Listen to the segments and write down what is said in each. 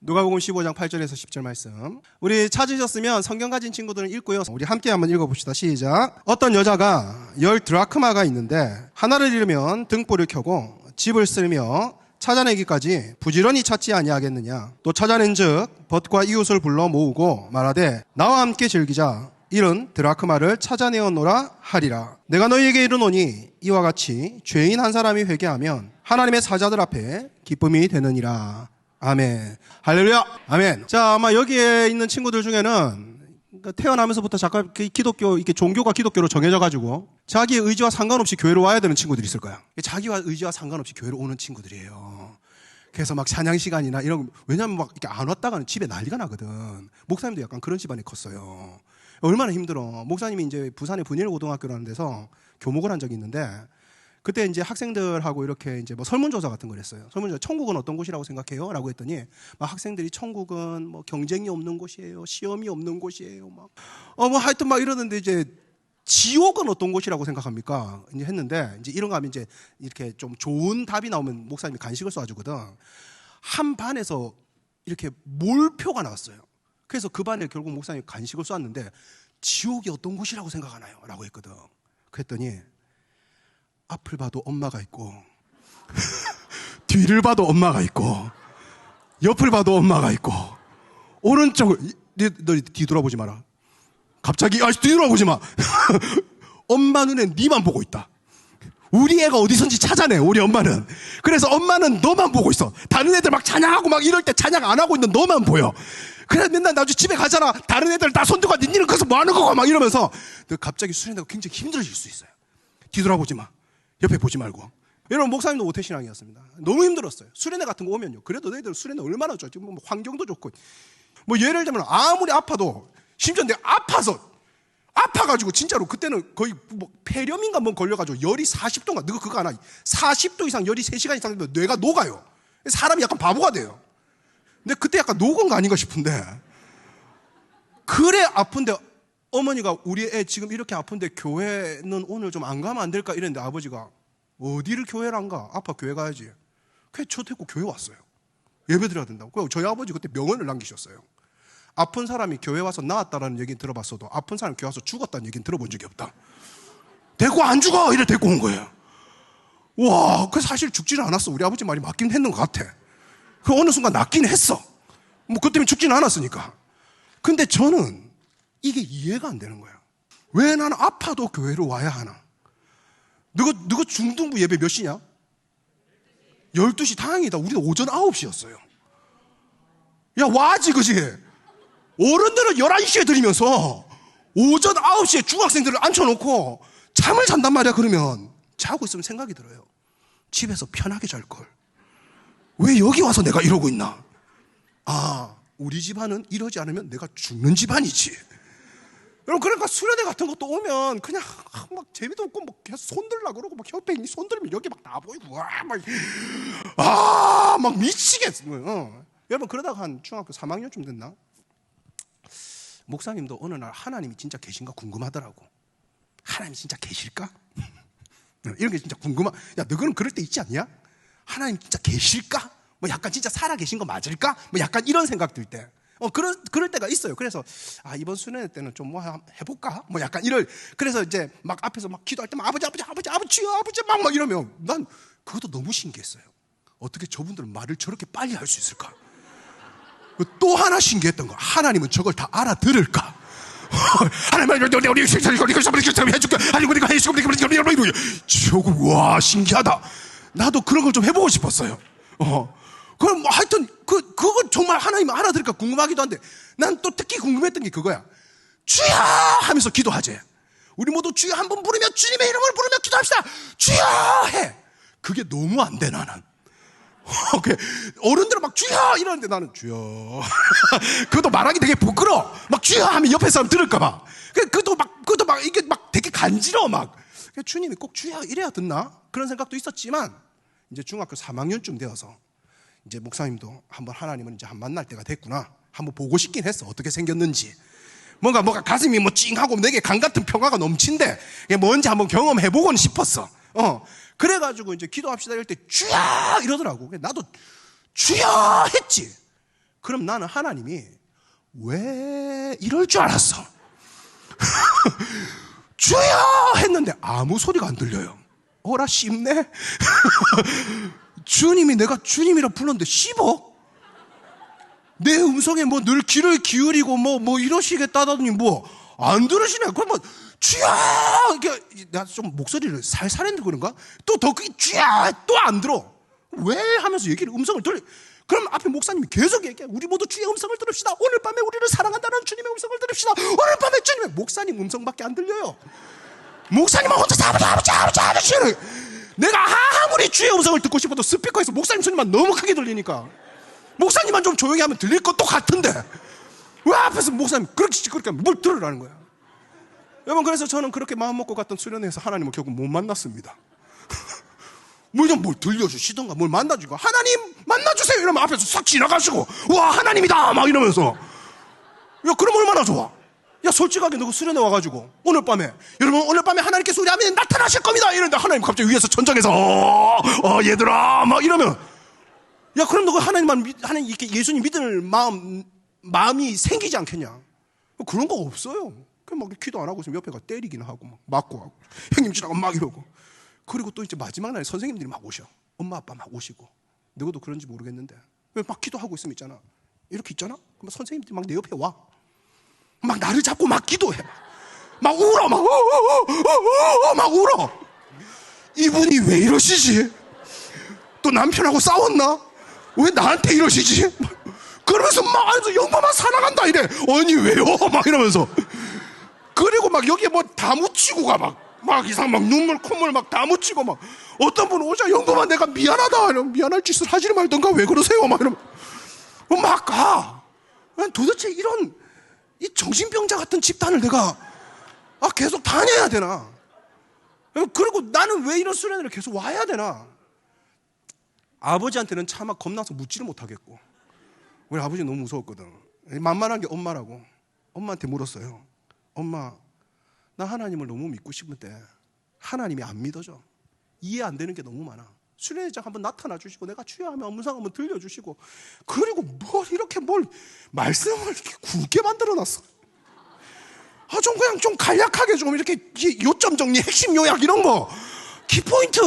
누가복음 15장 8절에서 10절 말씀. 우리 찾으셨으면 성경 가진 친구들은 읽고요. 우리 함께 한번 읽어봅시다. 시작. 어떤 여자가 10드라크마가 있는데 하나를 잃으면 등불을 켜고 집을 쓸며 찾아내기까지 부지런히 찾지 아니하겠느냐. 또 찾아낸즉 벗과 이웃을 불러 모으고 말하되 나와 함께 즐기자. 이른 드라크마를 찾아내었노라 하리라. 내가 너희에게 이르노니 이와 같이 죄인 한 사람이 회개하면 하나님의 사자들 앞에 기쁨이 되느니라. 아멘. 할렐루야. 아멘. 자, 아마 여기에 있는 친구들 중에는 태어나면서부터 잠깐 기독교, 이게 종교가 기독교로 정해져가지고 자기의 의지와 상관없이 교회로 와야 되는 친구들이 있을 거야. 자기와 의지와 상관없이 교회로 오는 친구들이에요. 그래서 막 찬양 시간이나 이런, 왜냐면 막 이렇게 안 왔다가는 집에 난리가 나거든. 목사님도 약간 그런 집안에 컸어요. 얼마나 힘들어. 목사님이 이제 부산의 분일고등학교라는 데서 교목을 한 적이 있는데 그때 이제 학생들하고 이렇게 이제 뭐 설문조사 같은 걸 했어요. 설문조사, 천국은 어떤 곳이라고 생각해요? 라고 했더니 막 학생들이 천국은 뭐 경쟁이 없는 곳이에요. 시험이 없는 곳이에요. 막, 뭐 하여튼 막 이러는데 이제 지옥은 어떤 곳이라고 생각합니까? 이제 했는데 이제 이런 거 하면 이제 이렇게 좀 좋은 답이 나오면 목사님이 간식을 쏴주거든. 한 반에서 이렇게 몰표가 나왔어요. 그래서 그 반에 결국 목사님이 간식을 쐈는데 지옥이 어떤 곳이라고 생각하나요? 라고 했거든. 그랬더니 앞을 봐도 엄마가 있고 뒤를 봐도 엄마가 있고 옆을 봐도 엄마가 있고 오른쪽을 너 뒤돌아보지 마라. 갑자기 뒤돌아보지 마. 엄마 눈엔 니만 보고 있다. 우리 애가 어디선지 찾아내. 우리 엄마는. 그래서 엄마는 너만 보고 있어. 다른 애들 막 찬양하고 막 이럴 때 찬양 안 하고 있는 너만 보여. 그래 맨날 나중에 집에 가잖아. 다른 애들 다 손들고 니는 거기서 뭐 하는 거고 막 이러면서 갑자기 수련회가 굉장히 힘들어질 수 있어요. 뒤돌아보지 마. 옆에 보지 말고. 여러분 목사님도 모태신앙이었습니다. 너무 힘들었어요. 수련회 같은 거 오면요. 그래도 너희들 수련회 얼마나 좋아. 지금 뭐 환경도 좋고. 뭐 예를 들면 아무리 아파도 심지어 내가 아파가지고 진짜로 그때는 거의 뭐 폐렴인가 뭐 걸려가지고 열이 40도인가 너가 그거 하나 40도 이상 열이 3시간 이상 되면 뇌가 녹아요. 사람이 약간 바보가 돼요. 근데 그때 약간 녹은 거 아닌가 싶은데 그래 아픈데 어머니가 우리 애 지금 이렇게 아픈데 교회는 오늘 좀 안 가면 안 될까 이랬는데 아버지가 어디를 교회를 안 가? 아파 교회 가야지. 그래 저 데리고 교회 왔어요. 예배 드려야 된다고. 저희 아버지 그때 명언을 남기셨어요. 아픈 사람이 교회 와서 나았다라는 얘기는 들어봤어도 아픈 사람이 교회 와서 죽었다는 얘기는 들어본 적이 없다. 데리고 안 죽어! 이래 데리고 온 거예요. 와, 그 사실 죽지는 않았어. 우리 아버지 말이 맞긴 했는 것 같아. 그 어느 순간 낫긴 했어. 뭐 그 때문에 죽지는 않았으니까. 근데 저는 이게 이해가 안 되는 거야. 왜 나는 아파도 교회로 와야 하나? 너가 중등부 예배 몇 시냐? 12시. 다행이다. 우리는 오전 9시였어요. 야, 와지, 그지? 어른들은 11시에 드리면서 오전 9시에 중학생들을 앉혀놓고 잠을 잔단 말이야. 그러면 자고 있으면 생각이 들어요. 집에서 편하게 잘걸. 왜 여기 와서 내가 이러고 있나? 아, 우리 집안은 이러지 않으면 내가 죽는 집안이지. 여러분, 그러니까 수련회 같은 것도 오면 그냥 막 재미도 없고 막 계속 손들라고 그러고 막 옆에 있니 손들면 여기 막 나 보이고 막 미치겠어요. 여러분, 그러다가 한 중학교 3학년쯤 됐나? 목사님도 어느 날 하나님이 진짜 계신가 궁금하더라고. 하나님이 진짜 계실까? 이런 게 진짜 궁금하. 야, 너는 그럴 때 있지 않냐? 하나님 진짜 계실까? 뭐 약간 진짜 살아 계신 거 맞을까? 뭐 약간 이런 생각 들 때. 그럴 때가 있어요. 그래서 이번 수련회 때는 좀 뭐 해볼까? 뭐 약간 그래서 이제 막 앞에서 막 기도할 때 막 아버지 막 이러면 난 그것도 너무 신기했어요. 어떻게 저분들은 말을 저렇게 빨리 할 수 있을까? 또 하나 신기했던 거, 하나님은 저걸 다 알아들을까? 하나님은 저거 와 신기하다. 나도 그런 걸 좀 해보고 싶었어요. 그럼 뭐 하여튼 그건 정말 하나님 알아들을까 궁금하기도 한데 난 또 특히 궁금했던 게 그거야. 주여 하면서 기도하지. 우리 모두 주여 한번 부르며 주님의 이름을 부르며 기도합시다. 주여 해. 그게 너무 안 돼 나는. 어른들은 막 주여 이러는데 나는 주여. 그것도 말하기 되게 부끄러워. 막 주여 하면 옆에 사람 들을까봐. 그것도 막 이게 막 되게 간지러워 막. 주님이 꼭 주여 이래야 듣나? 그런 생각도 있었지만 이제 중학교 3학년쯤 되어서 이제 목사님도 한번 하나님을 이제 한 만날 때가 됐구나. 한번 보고 싶긴 했어. 어떻게 생겼는지. 뭔가 가슴이 뭐 찡하고 내게 강 같은 평화가 넘친데 이게 뭔지 한번 경험해보고는 싶었어. 그래가지고 이제 기도합시다 이럴 때 주여 이러더라고. 나도 주여 했지. 그럼 나는 하나님이 왜 이럴 줄 알았어. 주여 했는데 아무 소리가 안 들려요. 어라 씹네. 주님이 내가 주님이라 불렀는데 씹어? 내 음성에 뭐 늘 귀를 기울이고 뭐 이러시겠다더니 뭐 안 들으시네. 그러면 주여! 이게 내가 좀 목소리를 살살 했는데 그런가? 또 더 크게 주여! 또 안 들어. 왜? 하면서 음성을 들려. 그럼 앞에 목사님이 계속 얘기해. 우리 모두 주의 음성을 들읍시다. 오늘 밤에 우리를 사랑한다는 주님의 음성을 들읍시다. 오늘 밤에 주님의 목사님 음성밖에 안 들려요. 목사님은 혼자 아버지 내가 아무리 주의 음성을 듣고 싶어도 스피커에서 목사님 소리만 너무 크게 들리니까 목사님만 좀 조용히 하면 들릴 것도 같은데 왜 앞에서 목사님 그렇게 뭘 들으라는 거야. 여러분, 그래서 저는 그렇게 마음 먹고 갔던 수련회에서 하나님을 결국 못 만났습니다. 뭘 들려주시던가 뭘 만나주고 하나님 만나주세요 이러면 앞에서 싹 지나가시고 와 하나님이다 막 이러면서 야 그럼 얼마나 좋아. 야 솔직하게 너그 수련회 와가지고 오늘 밤에 하나님께서 우리 아멘 나타나실 겁니다 이러는데 하나님 갑자기 위에서 천장에서 얘들아 막 이러면 야 그럼 너가 하나님 이렇게 예수님 믿을 마음이 생기지 않겠냐. 그런 거 없어요. 그냥 막 기도 안 하고 있으면 옆에가 때리기는 하고 막 맞고 하고 형님 지나가 막 이러고. 그리고 또 이제 마지막 날에 선생님들이 막 오셔. 엄마 아빠 막 오시고. 누구도 그런지 모르겠는데 왜 막 기도하고 있으면 있잖아. 이렇게 있잖아. 그럼 선생님들이 막 내 옆에 와. 막 나를 잡고 막 기도해. 막 울어. 막 울어. 이분이 왜 이러시지? 또 남편하고 싸웠나? 왜 나한테 이러시지? 그러면서 막 영범아 사랑한다 이래. 아니 왜요? 막 이러면서. 그리고 막 여기에 뭐 다 묻히고 가 막 이상 막 눈물 콧물 막 다 묻히고 막 어떤 분은 오자 영범아 내가 미안하다 이러면 미안할 짓을 하지 말던가 왜 그러세요 막 이러면 막 가. 도대체 이런 이 정신병자 같은 집단을 내가 계속 다녀야 되나? 그리고 나는 왜 이런 수련회를 계속 와야 되나? 아버지한테는 차마 겁나서 묻지를 못하겠고 우리 아버지 너무 무서웠거든. 만만한 게 엄마라고. 엄마한테 물었어요. 엄마 나 하나님을 너무 믿고 싶은데 하나님이 안 믿어져. 이해 안 되는 게 너무 많아. 수련회장 한번 나타나 주시고 내가 주여 하면 음성 한번 들려주시고 그리고 뭘 말씀을 이렇게 굵게 만들어놨어. 좀 그냥 좀 간략하게 좀 이렇게 요점 정리 핵심 요약 이런 거 키포인트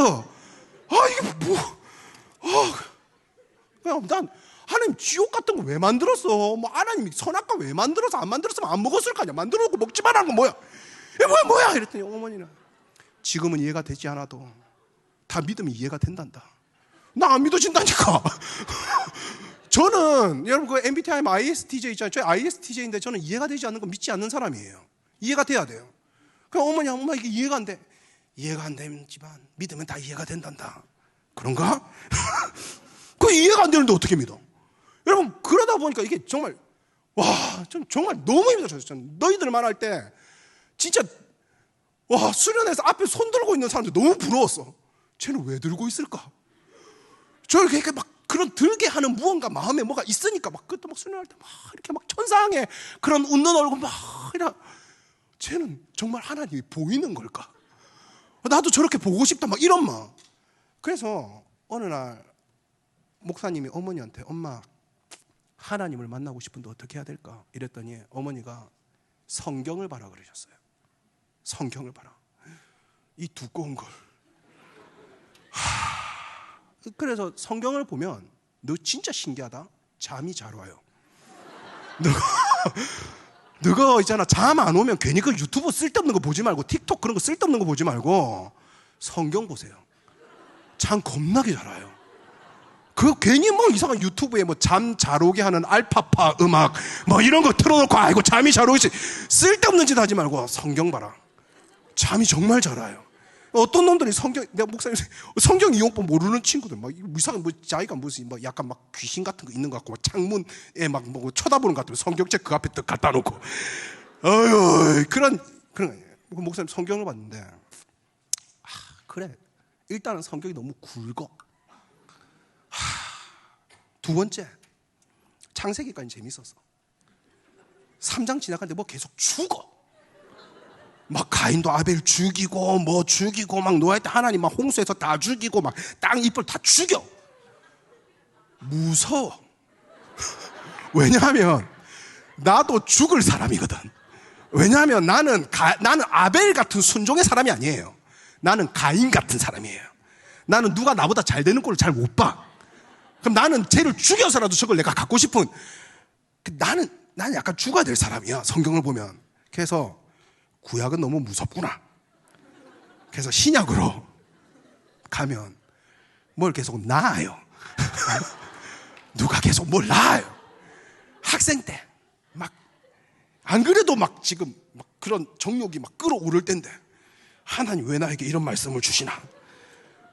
이게 그냥 난 하나님 지옥 같은 거 왜 만들었어? 뭐 하나님이 선악과 왜 만들어서 안 만들었으면 안 먹었을 거 아니야. 만들어 놓고 먹지 말라는 건 뭐야? 이게 뭐야? 이랬더니 어머니는 지금은 이해가 되지 않아도 다 믿으면 이해가 된단다. 나 안 믿어진다니까. 저는 여러분 그 MBTI ISTJ 있잖아요. 저 ISTJ인데 저는 이해가 되지 않는 거 믿지 않는 사람이에요. 이해가 돼야 돼요. 그럼 엄마 이게 이해가 안 돼. 이해가 안 되지만 믿으면 다 이해가 된단다. 그런가? 그 이해가 안 되는데 어떻게 믿어? 여러분 그러다 보니까 이게 정말 전 정말 너무 힘들었어요. 전 너희들만 할 때 진짜 수련회에서 앞에 손 들고 있는 사람들 너무 부러웠어. 쟤는 왜 들고 있을까? 저렇게 막 그런 들게 하는 무언가 마음에 뭐가 있으니까 막 그때 막 수련할 때 막 이렇게 막 천상의 그런 웃는 얼굴 막 이런 쟤는 정말 하나님이 보이는 걸까? 나도 저렇게 보고 싶다 막 이런 마음. 그래서 어느 날 목사님이 어머니한테 엄마 하나님을 만나고 싶은데 어떻게 해야 될까? 이랬더니 어머니가 성경을 봐라 그러셨어요. 성경을 봐라. 이 두꺼운 걸. 그래서 성경을 보면 너 진짜 신기하다. 잠이 잘 와요. 너가 있잖아 잠 안 오면 괜히 그 유튜브 쓸데없는 거 보지 말고 틱톡 그런 거 쓸데없는 거 보지 말고 성경 보세요. 잠 겁나게 잘 와요. 그 괜히 뭐 이상한 유튜브에 뭐 잠 잘 오게 하는 알파파 음악 뭐 이런 거 틀어놓고 아이고 잠이 잘 오지 쓸데없는 짓 하지 말고 성경 봐라. 잠이 정말 잘 와요. 어떤 놈들이 내가 목사님 성경 이용법 모르는 친구들 막 이상한 자기가 무슨 뭐 약간 막 귀신 같은 거 있는 것 같고 막 창문에 막 뭐 쳐다보는 것 같으면 성경책 그 앞에 딱 갖다 놓고 그런 목사님 성경을 봤는데 그래 일단은 성경이 너무 굵어. 두 번째 창세기까지 재밌었어. 3장 지나가는데 뭐 계속 죽어. 막 가인도 아벨 죽이고 뭐 죽이고 막 노아할 때 하나님 막 홍수에서 다 죽이고 막 땅 잎을 다 죽여. 무서워. 왜냐하면 나도 죽을 사람이거든. 왜냐하면 나는 아벨 같은 순종의 사람이 아니에요. 나는 가인 같은 사람이에요. 나는 누가 나보다 잘 되는 꼴을 잘 못 봐. 그럼 나는 쟤를 죽여서라도 저걸 내가 갖고 싶은, 나는 약간 죽어야 될 사람이야, 성경을 보면. 그래서 구약은 너무 무섭구나. 그래서 신약으로 가면 뭘 계속 낳아요. 누가 계속 뭘 낳아요. 학생 때 막, 안 그래도 막 지금 막 그런 정욕이 막 끌어오를 때인데 하나님 왜 나에게 이런 말씀을 주시나?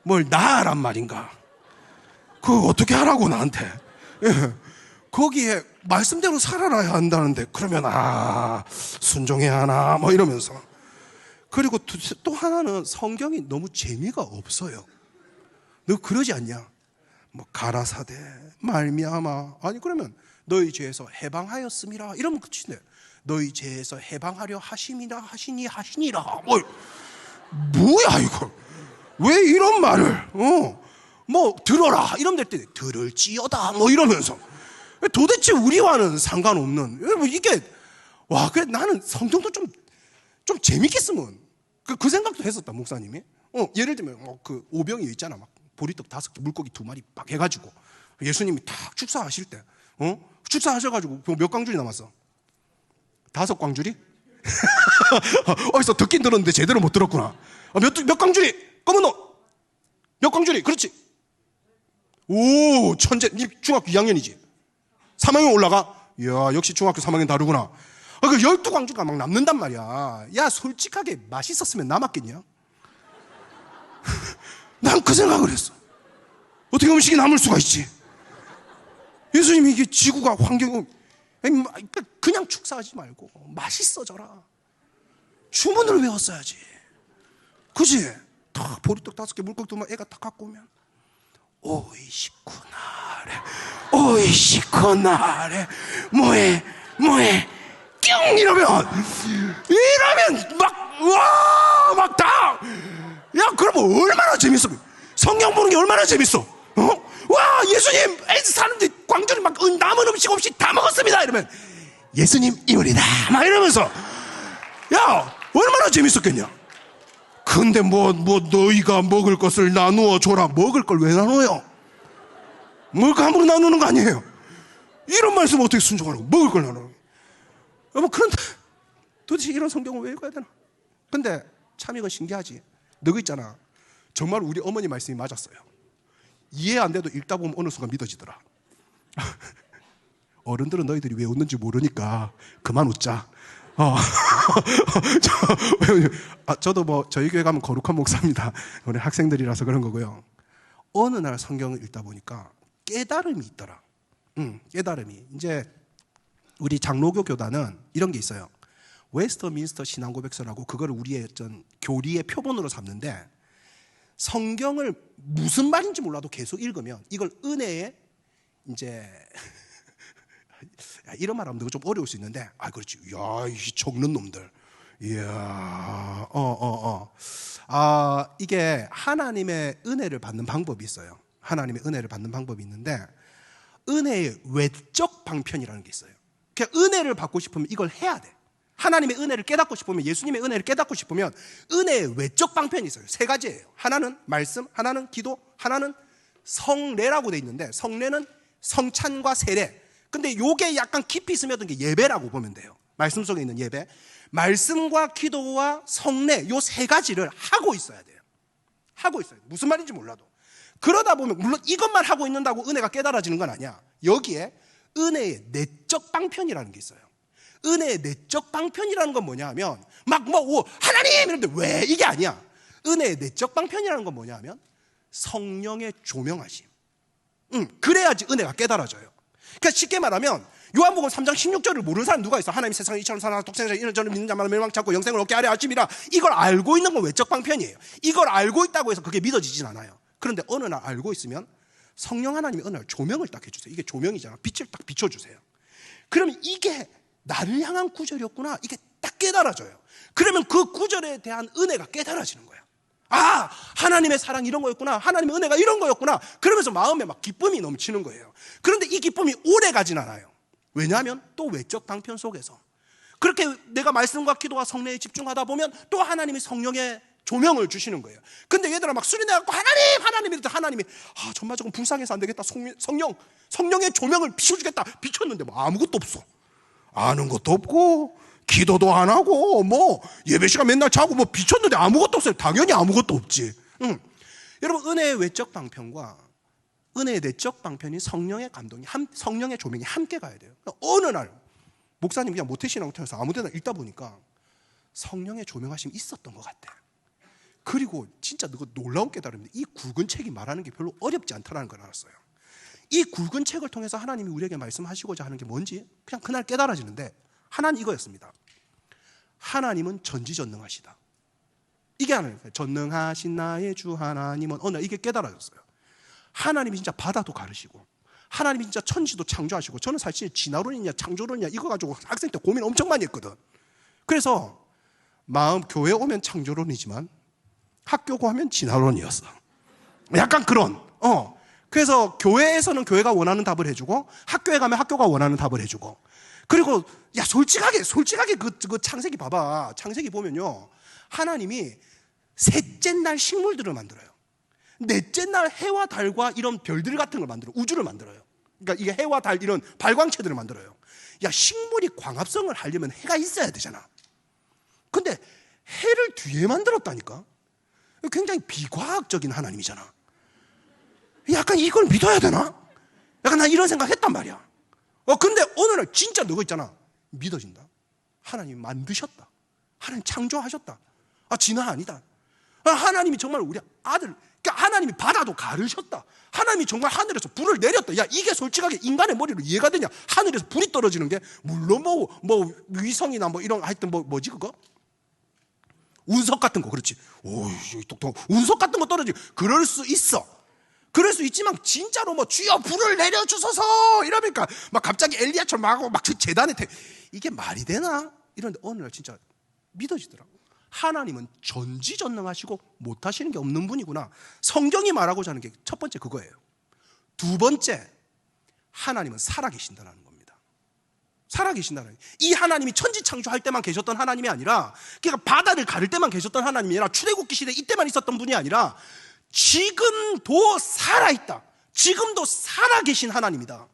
뭘 낳아란 말인가? 그거 어떻게 하라고 나한테? 예. 거기에 말씀대로 살아야 한다는데 그러면 순종해야 하나 뭐 이러면서. 그리고 또 하나는 성경이 너무 재미가 없어요. 너 그러지 않냐? 뭐 가라사대 말미암아, 아니 그러면 너희 죄에서 해방하였음이라 이러면 끝인데, 너희 죄에서 해방하려 하심이라 하시니라 뭐야 이거? 왜 이런 말을 뭐 들어라 이러면 될 때 들을지어다 뭐 이러면서, 도대체 우리와는 상관없는, 이게 그래 나는 성경도 좀 재밌게 쓰면 그 생각도 했었다 목사님이. 예를 들면 그 오병이 있잖아, 막 보리떡 5개 물고기 2마리 막 해가지고 예수님이 딱 축사하실 때 축사하셔가지고 몇 광줄이 남았어? 5광줄이? 어디서 듣긴 들었는데 제대로 못 들었구나. 몇 광줄이? 검은 옷 몇 광줄이? 그렇지. 오, 천재. 니 중학교 2학년이지? 3학년 올라가? 이야, 역시 중학교 3학년 다르구나. 그 12광주가 막 남는단 말이야. 야, 솔직하게 맛있었으면 남았겠냐? 난 그 생각을 했어. 어떻게 음식이 남을 수가 있지? 예수님이 이게 지구가 환경, 그냥 축사하지 말고 맛있어져라. 주문을 외웠어야지. 그지? 딱 보리떡 5개 물고기 2마리 애가 딱 갖고 오면 오이시쿠나래 뭐해 뿅 이러면 야, 그러면 얼마나 재밌어. 성경 보는 게 얼마나 재밌어. 와, 예수님 사는데 광주는 막 남은 음식 없이 다 먹었습니다 이러면 예수님 이물이다 막 이러면서, 야, 얼마나 재밌었겠냐. 근데 뭐 너희가 먹을 것을 나누어 줘라. 먹을 걸 왜 나눠요? 먹을 거 함부로 나누는 거 아니에요. 이런 말씀 어떻게 순종하라고? 먹을 걸 나눠. 그런데 도대체 이런 성경을 왜 읽어야 되나? 근데 참 이건 신기하지. 너거 있잖아, 정말 우리 어머니 말씀이 맞았어요. 이해 안 돼도 읽다 보면 어느 순간 믿어지더라. 어른들은 너희들이 왜 웃는지 모르니까 그만 웃자. 저도 뭐 저희 교회 가면 거룩한 목사입니다. 우리 학생들이라서 그런 거고요. 어느 날 성경을 읽다 보니까 깨달음이 있더라. 깨달음이. 이제 우리 장로교 교단은 이런 게 있어요. 웨스터민스터 신앙고백서라고, 그거를 우리의 교리의 표본으로 삼는데, 성경을 무슨 말인지 몰라도 계속 읽으면 이걸 은혜에 이제 이런 말하면 너가 좀 어려울 수 있는데, 그렇지. 야, 이 적는 놈들. 이야, 이게 하나님의 은혜를 받는 방법이 있어요. 하나님의 은혜를 받는 방법이 있는데, 은혜의 외적 방편이라는 게 있어요. 그러니까 은혜를 받고 싶으면 이걸 해야 돼. 하나님의 은혜를 깨닫고 싶으면, 예수님의 은혜를 깨닫고 싶으면 은혜의 외적 방편이 있어요. 3가지예요. 하나는 말씀, 하나는 기도, 하나는 성례라고 돼 있는데, 성례는 성찬과 세례. 근데 요게 약간 깊이 스며든 게 예배라고 보면 돼요. 말씀 속에 있는 예배. 말씀과 기도와 성례, 요 3가지를 하고 있어야 돼요. 하고 있어요. 무슨 말인지 몰라도. 그러다 보면, 물론 이것만 하고 있는다고 은혜가 깨달아지는 건 아니야. 여기에 은혜의 내적 방편이라는 게 있어요. 은혜의 내적 방편이라는 건 뭐냐 하면, 하나님! 이러는데 왜? 이게 아니야. 은혜의 내적 방편이라는 건 뭐냐 하면, 성령의 조명하심. 그래야지 은혜가 깨달아져요. 그러니까 쉽게 말하면, 요한복음 3장 16절을 모르는 사람 누가 있어? 하나님 세상을 이처럼 사랑하사 독생자 이런저런 믿는 자마다 멸망치 않고 영생을 얻게 하려 하심이라. 이걸 알고 있는 건 외적 방편이에요. 이걸 알고 있다고 해서 그게 믿어지진 않아요. 그런데 어느 날 알고 있으면 성령 하나님이 어느 날 조명을 딱 해주세요. 이게 조명이잖아. 빛을 딱 비춰주세요. 그러면 이게 나를 향한 구절이었구나, 이게 딱 깨달아져요. 그러면 그 구절에 대한 은혜가 깨달아지는 거야. 하나님의 사랑이 이런 거였구나, 하나님의 은혜가 이런 거였구나. 그러면서 마음에 막 기쁨이 넘치는 거예요. 그런데 이 기쁨이 오래 가진 않아요. 왜냐하면 또 외적 방편 속에서 그렇게 내가 말씀과 기도와 성령에 집중하다 보면 또 하나님이 성령의 조명을 주시는 거예요. 근데 얘들아 막 수련해갖고 하나님 이랬더니 하나님이 정말 조금 불쌍해서 안 되겠다. 성령의 조명을 비춰주겠다. 비췄는데 뭐 아무것도 없어. 아는 것도 없고 기도도 안 하고 뭐 예배 시간 맨날 자고 뭐 비췄는데 아무것도 없어요. 당연히 아무것도 없지. 여러분, 은혜의 외적 방편과 은혜의 내적 방편이 성령의 감동이 성령의 조명이 함께 가야 돼요. 어느 날 목사님 그냥 모태신앙을 통해서 아무데나 읽다 보니까 성령의 조명하심이 있었던 것 같아. 그리고 진짜 그거 놀라운 깨달음인데 이 굵은 책이 말하는 게 별로 어렵지 않다는 걸 알았어요. 이 굵은 책을 통해서 하나님이 우리에게 말씀하시고자 하는 게 뭔지 그냥 그날 깨달아지는데 하나는 이거였습니다. 하나님은 전지전능하시다. 이게 하나님이에요. 전능하신 나의 주 하나님은 어느 날 이게 깨달아졌어요. 하나님이 진짜 바다도 가르시고 하나님이 진짜 천지도 창조하시고 저는 사실 진화론이냐 창조론이냐 이거 가지고 학생 때 고민 엄청 많이 했거든. 그래서 교회 오면 창조론이지만 학교 가면 진화론이었어. 약간 그런. 그래서 교회에서는 교회가 원하는 답을 해주고 학교에 가면 학교가 원하는 답을 해주고 그리고 야 솔직하게 그 창세기 봐봐. 창세기 보면요 하나님이 셋째 날 식물들을 만들어요. 넷째 날 해와 달과 이런 별들 같은 걸 만들어요. 우주를 만들어요. 그러니까 이게 해와 달 이런 발광체들을 만들어요. 야 식물이 광합성을 하려면 해가 있어야 되잖아. 근데 해를 뒤에 만들었다니까. 굉장히 비과학적인 하나님이잖아. 약간 이걸 믿어야 되나? 약간 난 이런 생각 했단 말이야. 근데 어느 날 진짜 너거 있잖아. 믿어진다. 하나님이 만드셨다. 하나님 창조하셨다. 진화 아니다. 하나님이 정말 우리 아들, 그러니까 하나님이 바다도 가르셨다. 하나님이 정말 하늘에서 불을 내렸다. 야, 이게 솔직하게 인간의 머리로 이해가 되냐? 하늘에서 불이 떨어지는 게, 물론 뭐 위성이나 뭐 이런, 하여튼 뭐지, 그거? 운석 같은 거, 그렇지. 운석 같은 거 떨어지고, 그럴 수 있어. 그럴 수 있지만, 진짜로 뭐, 주여 불을 내려주소서! 이러니까, 막 갑자기 엘리야처럼 막 하고, 막 재단에, 이게 말이 되나? 이런데 어느 날 진짜 믿어지더라고. 하나님은 전지전능하시고 못하시는 게 없는 분이구나. 성경이 말하고자 하는 게 첫 번째 그거예요. 두 번째, 하나님은 살아계신다는 겁니다. 살아계신다는. 이 하나님이 천지창조할 때만 계셨던 하나님이 아니라, 그러니까 바다를 가를 때만 계셨던 하나님이 아니라, 출애굽기 시대 이때만 있었던 분이 아니라 지금도 살아있다. 지금도 살아계신 하나님이다.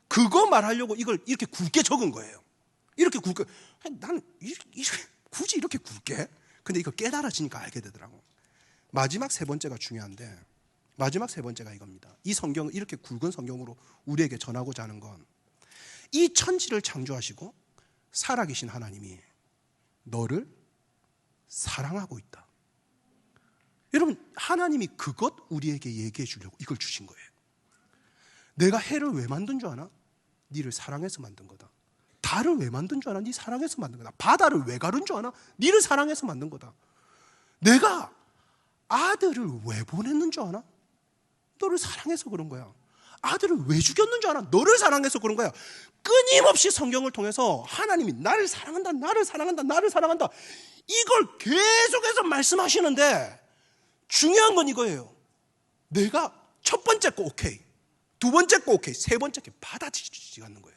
그거 말하려고 이걸 이렇게 굵게 적은 거예요. 이렇게 굵게. 난 굳이 이렇게 굵게? 근데 이거 깨달아지니까 알게 되더라고. 마지막 세 번째가 중요한데, 마지막 세 번째가 이겁니다. 이 성경을 이렇게 굵은 성경으로 우리에게 전하고자 하는 건, 이 천지를 창조하시고 살아계신 하나님이 너를 사랑하고 있다. 여러분, 하나님이 그것 우리에게 얘기해 주려고 이걸 주신 거예요. 내가 해를 왜 만든 줄 아나? 니를 사랑해서 만든 거다. 달을 왜 만든 줄 아나? 네 사랑해서 만든 거다. 바다를 왜 가른 줄 아나? 니를 사랑해서 만든 거다. 내가 아들을 왜 보냈는 줄 아나? 너를 사랑해서 그런 거야. 아들을 왜 죽였는 줄 아나? 너를 사랑해서 그런 거야. 끊임없이 성경을 통해서 하나님이 나를 사랑한다, 나를 사랑한다, 나를 사랑한다. 이걸 계속해서 말씀하시는데 중요한 건 이거예요. 내가 첫 번째 거 오케이, 두 번째 거 오케이, 세 번째 거 받아들이지 않는 거예요.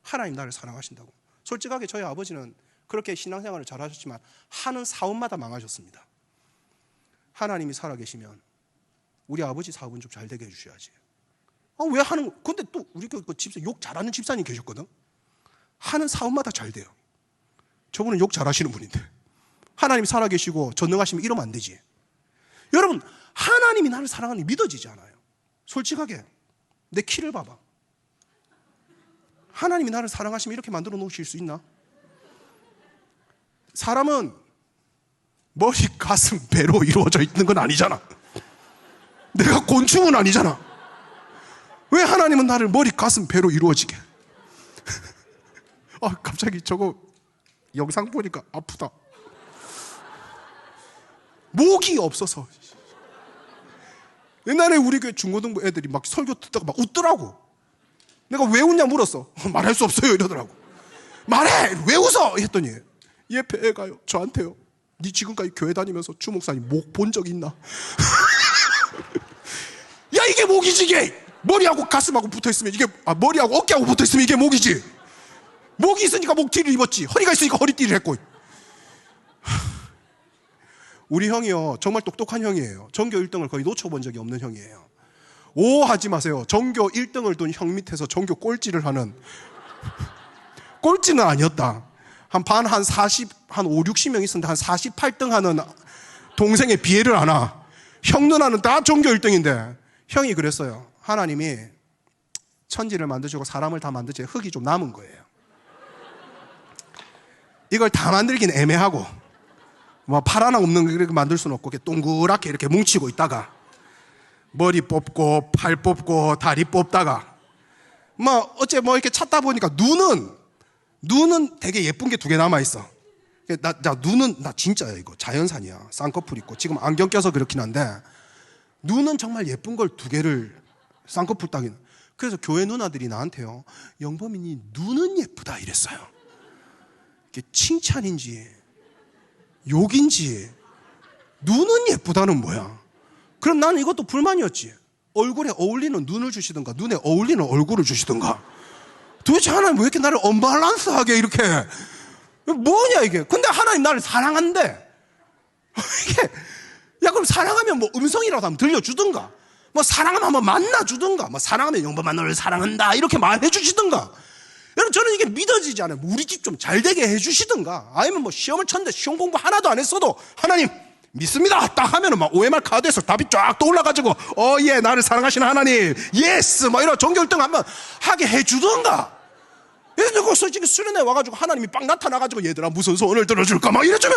하나님 나를 사랑하신다고. 솔직하게 저희 아버지는 그렇게 신앙생활을 잘 하셨지만 하는 사업마다 망하셨습니다. 하나님이 살아계시면 우리 아버지 사업은 좀 잘 되게 해주셔야지. 왜 하는 거? 근데 또 우리 그 집사 욕 잘하는 집사님 계셨거든. 하는 사업마다 잘 돼요. 저분은 욕 잘하시는 분인데 하나님이 살아계시고 전능하시면 이러면 안 되지. 여러분, 하나님이 나를 사랑하는 게 믿어지지 않아요. 솔직하게 내 키를 봐봐. 하나님이 나를 사랑하시면 이렇게 만들어 놓으실 수 있나? 사람은 머리, 가슴, 배로 이루어져 있는 건 아니잖아. 내가 곤충은 아니잖아. 왜 하나님은 나를 머리, 가슴, 배로 이루어지게? 갑자기 저거 영상 보니까 아프다. 목이 없어서. 옛날에 우리 교회 중고등부 애들이 막 설교 듣다가 막 웃더라고. 내가 왜 웃냐 물었어. 말할 수 없어요 이러더라고. 말해! 왜 웃어? 했더니 얘 배가요 저한테요. 네 지금까지 교회 다니면서 주 목사님 목 본 적 있나? 야 이게 목이지 이게. 머리하고 가슴하고 붙어있으면 이게, 머리하고 어깨하고 붙어있으면 이게 목이지. 목이 있으니까 목티를 입었지. 허리가 있으니까 허리띠를 했고. 우리 형이요, 정말 똑똑한 형이에요. 전교 1등을 거의 놓쳐본 적이 없는 형이에요. 오하지 마세요. 전교 1등을 둔 형 밑에서 전교 꼴찌를 하는. 꼴찌는 아니었다. 한 5, 60명 있었는데 한 48등 하는 동생의 비애를 하나. 형 누나는 다 전교 1등인데 형이 그랬어요. 하나님이 천지를 만드시고 사람을 다 만드지 흙이 좀 남은 거예요. 이걸 다 만들긴 애매하고 뭐 팔 하나 없는 거 이렇게 만들 수는 없고 동그랗게 이렇게 뭉치고 있다가 머리 뽑고 팔 뽑고 다리 뽑다가 뭐 어째 뭐 이렇게 찾다 보니까 눈은 되게 예쁜 게 2개 남아있어. 눈은 나 진짜야. 이거 자연산이야. 쌍꺼풀 있고 지금 안경 껴서 그렇긴 한데 눈은 정말 예쁜 걸 2개를 쌍꺼풀 따기는. 그래서 교회 누나들이 나한테요, 영범이니 눈은 예쁘다 이랬어요. 이게 칭찬인지 욕인지 눈은 예쁘다는 뭐야. 그럼 나는 이것도 불만이었지. 얼굴에 어울리는 눈을 주시든가 눈에 어울리는 얼굴을 주시든가. 도대체 하나님 왜 이렇게 나를 언밸런스하게 이렇게, 뭐냐 이게. 근데 하나님 나를 사랑한대. 이게, 야 그럼 사랑하면 뭐 음성이라도 한번 들려주든가, 뭐 사랑하면 한번 만나주든가, 뭐 사랑하면 영범아 너를 사랑한다 이렇게 말해주시든가. 여러분 저는 이게 믿어지지 않아요. 우리 집 좀 잘 되게 해주시든가, 아니면 뭐 시험을 쳤는데 시험 공부 하나도 안 했어도 하나님 믿습니다 딱 하면은 막 OMR 카드에서 답이 쫙 떠올라가지고 예 나를 사랑하시는 하나님 예스 막 이런 전교 1등 한번 하게 해주든가. 그래서 솔직히 수련회 와가지고 하나님이 빡 나타나가지고 얘들아 무슨 소원을 들어줄까 막 이래주면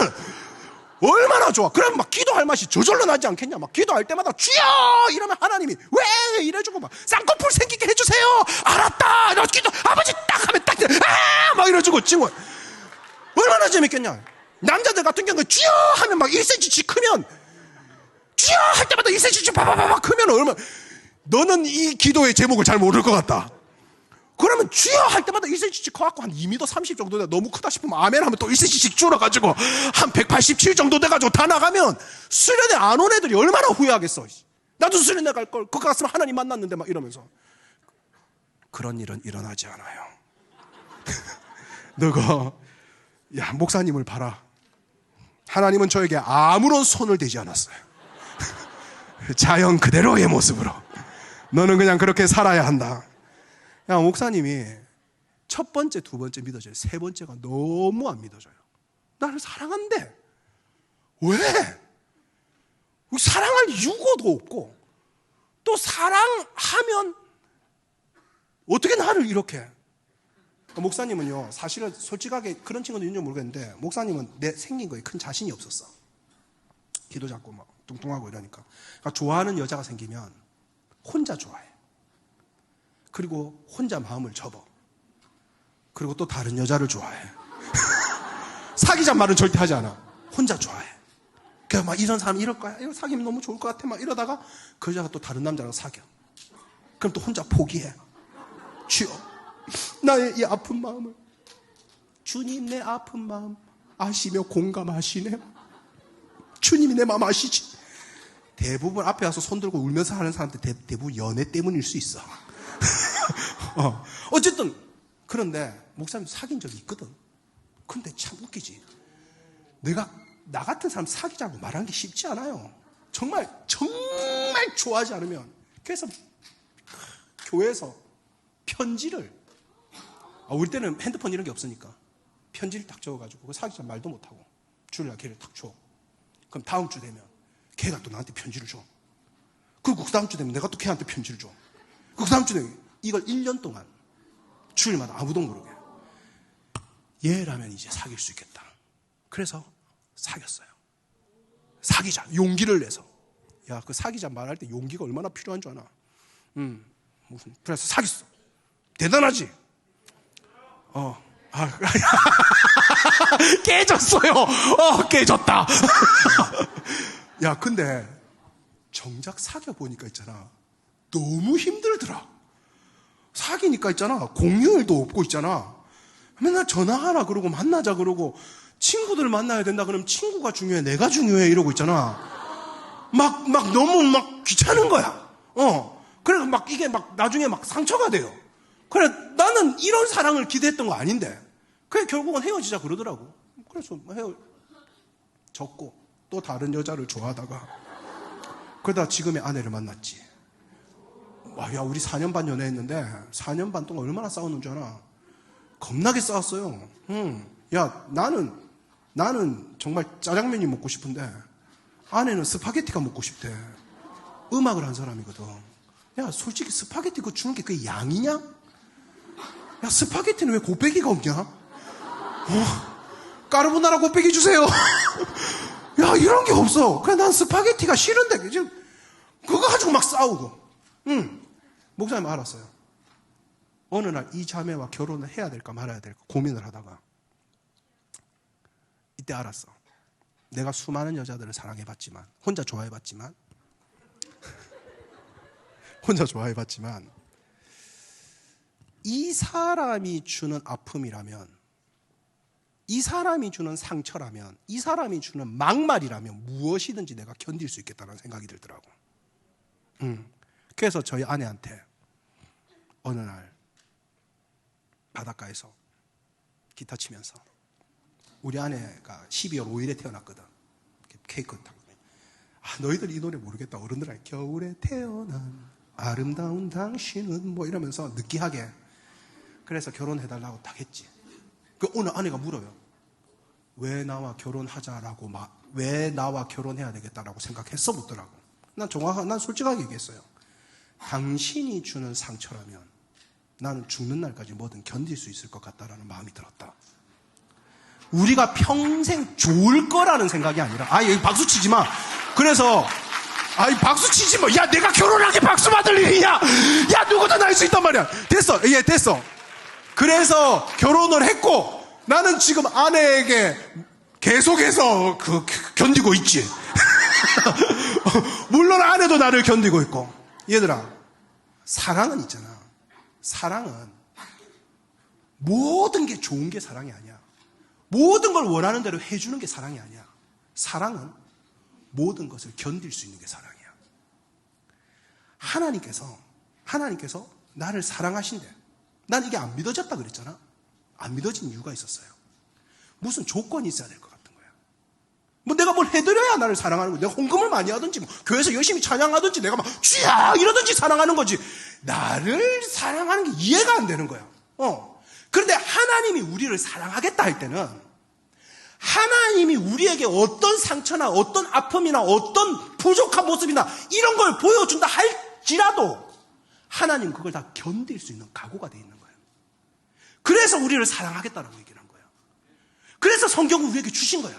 얼마나 좋아. 그럼 막 기도할 맛이 저절로 나지 않겠냐. 막 기도할 때마다 주여 이러면 하나님이 왜 이래주고 막 쌍꺼풀 생기게 해주세요. 알았다. 나 기도 아버지 딱 하면 딱 막 이래주고 친구 얼마나 재밌겠냐. 남자들 같은 경우는 주여 하면 막 1cm씩 크면, 주여 할 때마다 1cm씩 바바바바 크면 얼마나. 너는 이 기도의 제목을 잘 모를 것 같다. 그러면 주여 할 때마다 1cm씩 커갖고 한 2m 30 정도 돼. 너무 크다 싶으면 아멘 하면 또 1cm씩 줄어가지고 한 187 정도 돼가지고 다 나가면 수련회 안 온 애들이 얼마나 후회하겠어. 나도 수련회 갈걸. 그거 갔으면 하나님 만났는데 막 이러면서. 그런 일은 일어나지 않아요. 너가 야 목사님을 봐라. 하나님은 저에게 아무런 손을 대지 않았어요. 자연 그대로의 모습으로 너는 그냥 그렇게 살아야 한다. 야 목사님이 첫 번째, 두 번째 믿어져요. 세 번째가 너무 안 믿어져요. 나를 사랑한대. 왜? 사랑할 이유도 없고 또 사랑하면 어떻게 나를 이렇게. 목사님은요 사실은 솔직하게 그런 친구도 있는지 모르겠는데 목사님은 내 생긴 거에 큰 자신이 없었어. 기도 잡고 막 뚱뚱하고 이러니까. 그러니까 좋아하는 여자가 생기면 혼자 좋아해. 그리고 혼자 마음을 접어. 그리고 또 다른 여자를 좋아해. 사귀자 말은 절대 하지 않아. 혼자 좋아해. 그냥 막 이런 사람 이럴 거야. 이거 사귀면 너무 좋을 것 같아. 막 이러다가 그 여자가 또 다른 남자랑 사겨. 그럼 또 혼자 포기해. 주여 나의 이 아픈 마음을 주님 내 아픈 마음 아시며 공감하시네. 주님이 내 마음 아시지. 대부분 앞에 와서 손 들고 울면서 하는 사람들 대부분 연애 때문일 수 있어. 어쨌든 그런데 목사님 사귄 적이 있거든. 근데 참 웃기지. 나 같은 사람 사귀자고 말하는 게 쉽지 않아요. 정말 좋아하지 않으면. 그래서 교회에서 편지를, 우리 때는 핸드폰 이런 게 없으니까 편지를 딱 적어가지고 그 사귀자 말도 못하고 주일날 걔를 딱 줘. 그럼 다음 주 되면 걔가 또 나한테 편지를 줘. 그리고 그 다음 주 되면 내가 또 걔한테 편지를 줘. 그 다음 주 되면 이걸 1년 동안 주일마다 아무도 모르게. 얘라면 이제 사귈 수 있겠다. 그래서 사귀었어요. 사귀자. 용기를 내서. 야, 그 사귀자 말할 때 용기가 얼마나 필요한 줄 아나? 그래서 사귀었어. 대단하지? 깨졌어요. 깨졌다. 야, 근데 정작 사귀어보니까 있잖아. 너무 힘들더라. 사귀니까 있잖아. 공휴일도 없고 있잖아. 맨날 전화하라 그러고 만나자 그러고 친구들 만나야 된다 그러면 친구가 중요해 내가 중요해 이러고 있잖아. 막 너무 막 귀찮은 거야. 그래 막 이게 막 나중에 막 상처가 돼요. 그래 나는 이런 사랑을 기대했던 거 아닌데. 그래 결국은 헤어지자 그러더라고. 그래서 헤어졌고 또 다른 여자를 좋아하다가 그러다 지금의 아내를 만났지. 야 우리 4년 반 연애했는데 4년 반 동안 얼마나 싸웠는 줄 알아? 겁나게 싸웠어요. 야 나는 정말 짜장면이 먹고 싶은데 아내는 스파게티가 먹고 싶대. 음악을 한 사람이거든. 야 솔직히 스파게티 그거 주는 게 그게 양이냐? 야 스파게티는 왜 곱빼기가 없냐? 까르보나라 곱빼기 주세요. 야 이런 게 없어. 그래 난 스파게티가 싫은데 지금 그거 가지고 막 싸우고. 목사님 알았어요. 어느 날 이 자매와 결혼을 해야 될까 말아야 될까 고민을 하다가 이때 알았어. 내가 수많은 여자들을 사랑해봤지만 혼자 좋아해봤지만 이 사람이 주는 아픔이라면, 이 사람이 주는 상처라면, 이 사람이 주는 막말이라면 무엇이든지 내가 견딜 수 있겠다는 생각이 들더라고. 그래서 저희 아내한테 어느 날 바닷가에서 기타 치면서, 우리 아내가 12월 5일에 태어났거든. 케이크 타고. 너희들 이 노래 모르겠다. 어른들 겨울에 태어난 아름다운 당신은 뭐 이러면서 느끼하게. 그래서 결혼해달라고 딱 했지. 그 오늘 아내가 물어요. 왜 나와 결혼하자라고 왜 나와 결혼해야 되겠다라고 생각했어? 묻더라고. 난 솔직하게 얘기했어요. 당신이 주는 상처라면 나는 죽는 날까지 뭐든 견딜 수 있을 것 같다라는 마음이 들었다. 우리가 평생 좋을 거라는 생각이 아니라, 여기 박수 치지 마. 그래서, 박수 치지 마. 야, 내가 결혼하게 박수 받을 일이야. 야, 누구든 할 수 있단 말이야. 됐어. 됐어. 그래서 결혼을 했고, 나는 지금 아내에게 계속해서 견디고 있지. 물론 아내도 나를 견디고 있고. 얘들아, 사랑은 있잖아. 사랑은 모든 게 좋은 게 사랑이 아니야. 모든 걸 원하는 대로 해주는 게 사랑이 아니야. 사랑은 모든 것을 견딜 수 있는 게 사랑이야. 하나님께서 나를 사랑하신대. 난 이게 안 믿어졌다 그랬잖아. 안 믿어진 이유가 있었어요. 무슨 조건이 있어야 될 것 같은 거야. 내가 뭘 해드려야 나를 사랑하는 거야. 내가 헌금을 많이 하든지, 교회에서 열심히 찬양하든지, 내가 막 쥐야 이러든지 사랑하는 거지. 나를 사랑하는 게 이해가 안 되는 거야. 그런데 하나님이 우리를 사랑하겠다 할 때는, 하나님이 우리에게 어떤 상처나 어떤 아픔이나 어떤 부족한 모습이나 이런 걸 보여준다 할지라도 하나님 그걸 다 견딜 수 있는 각오가 돼 있는 거예요. 그래서 우리를 사랑하겠다라고 얘기를 한 거예요. 그래서 성경을 우리에게 주신 거야.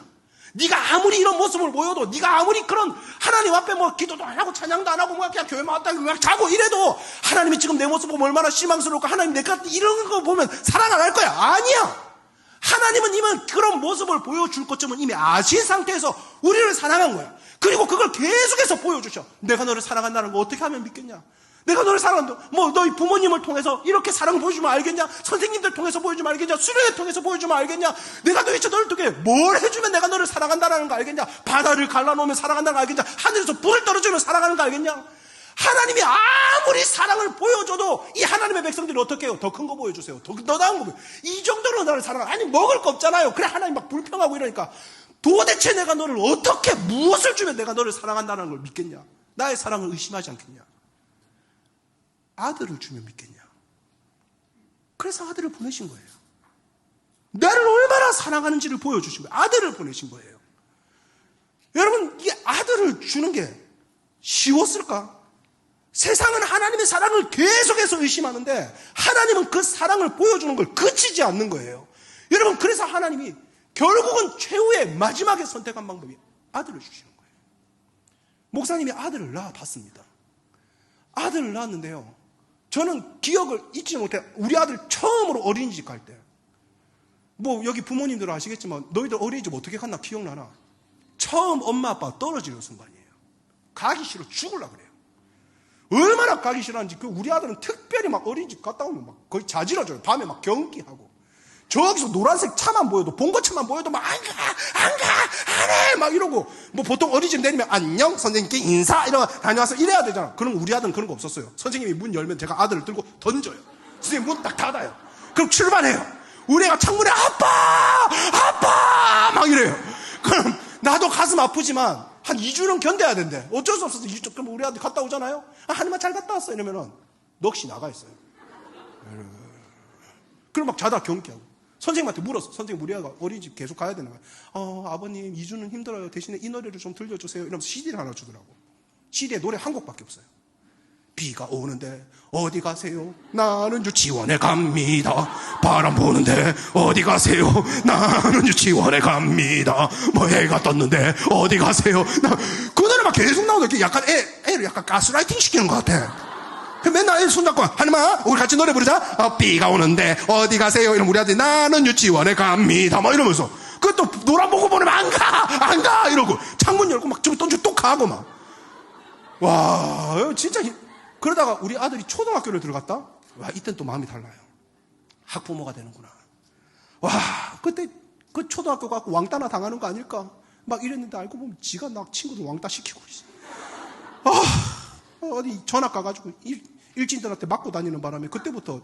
네가 아무리 이런 모습을 보여도, 네가 아무리 그런 하나님 앞에 기도도 안 하고 찬양도 안 하고 그냥 교회만 왔다 그냥 자고 이래도 하나님이 지금 내 모습 보면 얼마나 실망스러울까. 하나님 내가 이런 거 보면 사랑 안 할 거야. 아니야. 하나님은 이미 그런 모습을 보여줄 것쯤은 이미 아신 상태에서 우리를 사랑한 거야. 그리고 그걸 계속해서 보여주셔. 내가 너를 사랑한다는 거 어떻게 하면 믿겠냐? 내가 너를 사랑한다. 너희 부모님을 통해서 이렇게 사랑을 보여주면 알겠냐? 선생님들 통해서 보여주면 알겠냐? 수련회 통해서 보여주면 알겠냐? 내가 도대체 너를 통해 뭘 해주면 내가 너를 사랑한다는 거 알겠냐? 바다를 갈라놓으면 사랑한다는 거 알겠냐? 하늘에서 불을 떨어주면 사랑하는 거 알겠냐? 하나님이 아무리 사랑을 보여줘도 이 하나님의 백성들이 어떻게 해요? 더 큰 거 보여주세요. 더 나은 거 보여주세요. 이 정도로 나를 사랑하. 아니 먹을 거 없잖아요. 그래 하나님 막 불평하고 이러니까 도대체 내가 너를 어떻게 무엇을 주면 내가 너를 사랑한다는 걸 믿겠냐? 나의 사랑을 의심하지 않겠냐? 아들을 주면 믿겠냐? 그래서 아들을 보내신 거예요. 나를 얼마나 사랑하는지를 보여주신 거예요. 아들을 보내신 거예요. 여러분, 이 아들을 주는 게 쉬웠을까? 세상은 하나님의 사랑을 계속해서 의심하는데 하나님은 그 사랑을 보여주는 걸 그치지 않는 거예요. 여러분, 그래서 하나님이 결국은 최후의 마지막에 선택한 방법이 아들을 주시는 거예요. 목사님이 아들을 낳아봤습니다. 아들을 낳았는데요, 저는 기억을 잊지 못해요. 우리 아들 처음으로 어린이집 갈 때, 여기 부모님들 아시겠지만 너희들 어린이집 어떻게 갔나 기억나나? 처음 엄마 아빠가 떨어지는 순간이에요. 가기 싫어 죽으려고 그래요. 얼마나 가기 싫어하는지 우리 아들은 특별히 막 어린이집 갔다 오면 막 거의 자지러져요. 밤에 막 경기하고 저기서 노란색 차만 보여도, 봉고차만 보여도 막, 안 해! 막 이러고, 뭐 보통 어린이집 내리면, 안녕, 선생님께 인사, 이러고 다녀와서 이래야 되잖아. 그럼 우리 아들은 그런 거 없었어요. 선생님이 문 열면 제가 아들을 들고 던져요. 선생님 문 딱 닫아요. 그럼 출발해요. 우리 애가 창문에, 아빠! 막 이래요. 그럼 나도 가슴 아프지만, 한 2주는 견뎌야 된대. 어쩔 수 없어서 2주, 그럼 우리 아들 갔다 오잖아요? 하나님만 잘 갔다 왔어. 이러면은, 넋이 나가 있어요. 그럼 막 자다 경기하고. 선생님한테 물었어. 선생님, 우리 아가 어린이집 계속 가야 되는 거야. 아버님, 2주는 힘들어요. 대신에 이 노래를 좀 들려주세요. 이러면서 CD를 하나 주더라고. CD에 노래 한 곡밖에 없어요. 비가 오는데 어디 가세요? 나는 유치원에 갑니다. 바람 부는데 어디 가세요? 나는 유치원에 갑니다. 뭐 해가 떴는데 어디 가세요? 그 노래만 계속 나오는데 약간 애를 약간 가스라이팅 시키는 것 같아. 맨날 애 손잡고 하나만 우리 같이 노래 부르자. 비가 오는데 어디 가세요? 이러면 우리 아들이 나는 유치원에 갑니다. 막 이러면서 그것도 노란 보고 보내면 안 가 이러고 창문 열고 막 좀 던지고 또 가고 막. 와 진짜 그러다가 우리 아들이 초등학교를 들어갔다? 와, 이땐 또 마음이 달라요. 학부모가 되는구나. 와, 그때 그 초등학교 가고 왕따나 당하는 거 아닐까? 막 이랬는데 알고 보면 지가 나 친구들 왕따 시키고 있어. 어디 전학 가가지고 일진들한테 맞고 다니는 바람에 그때부터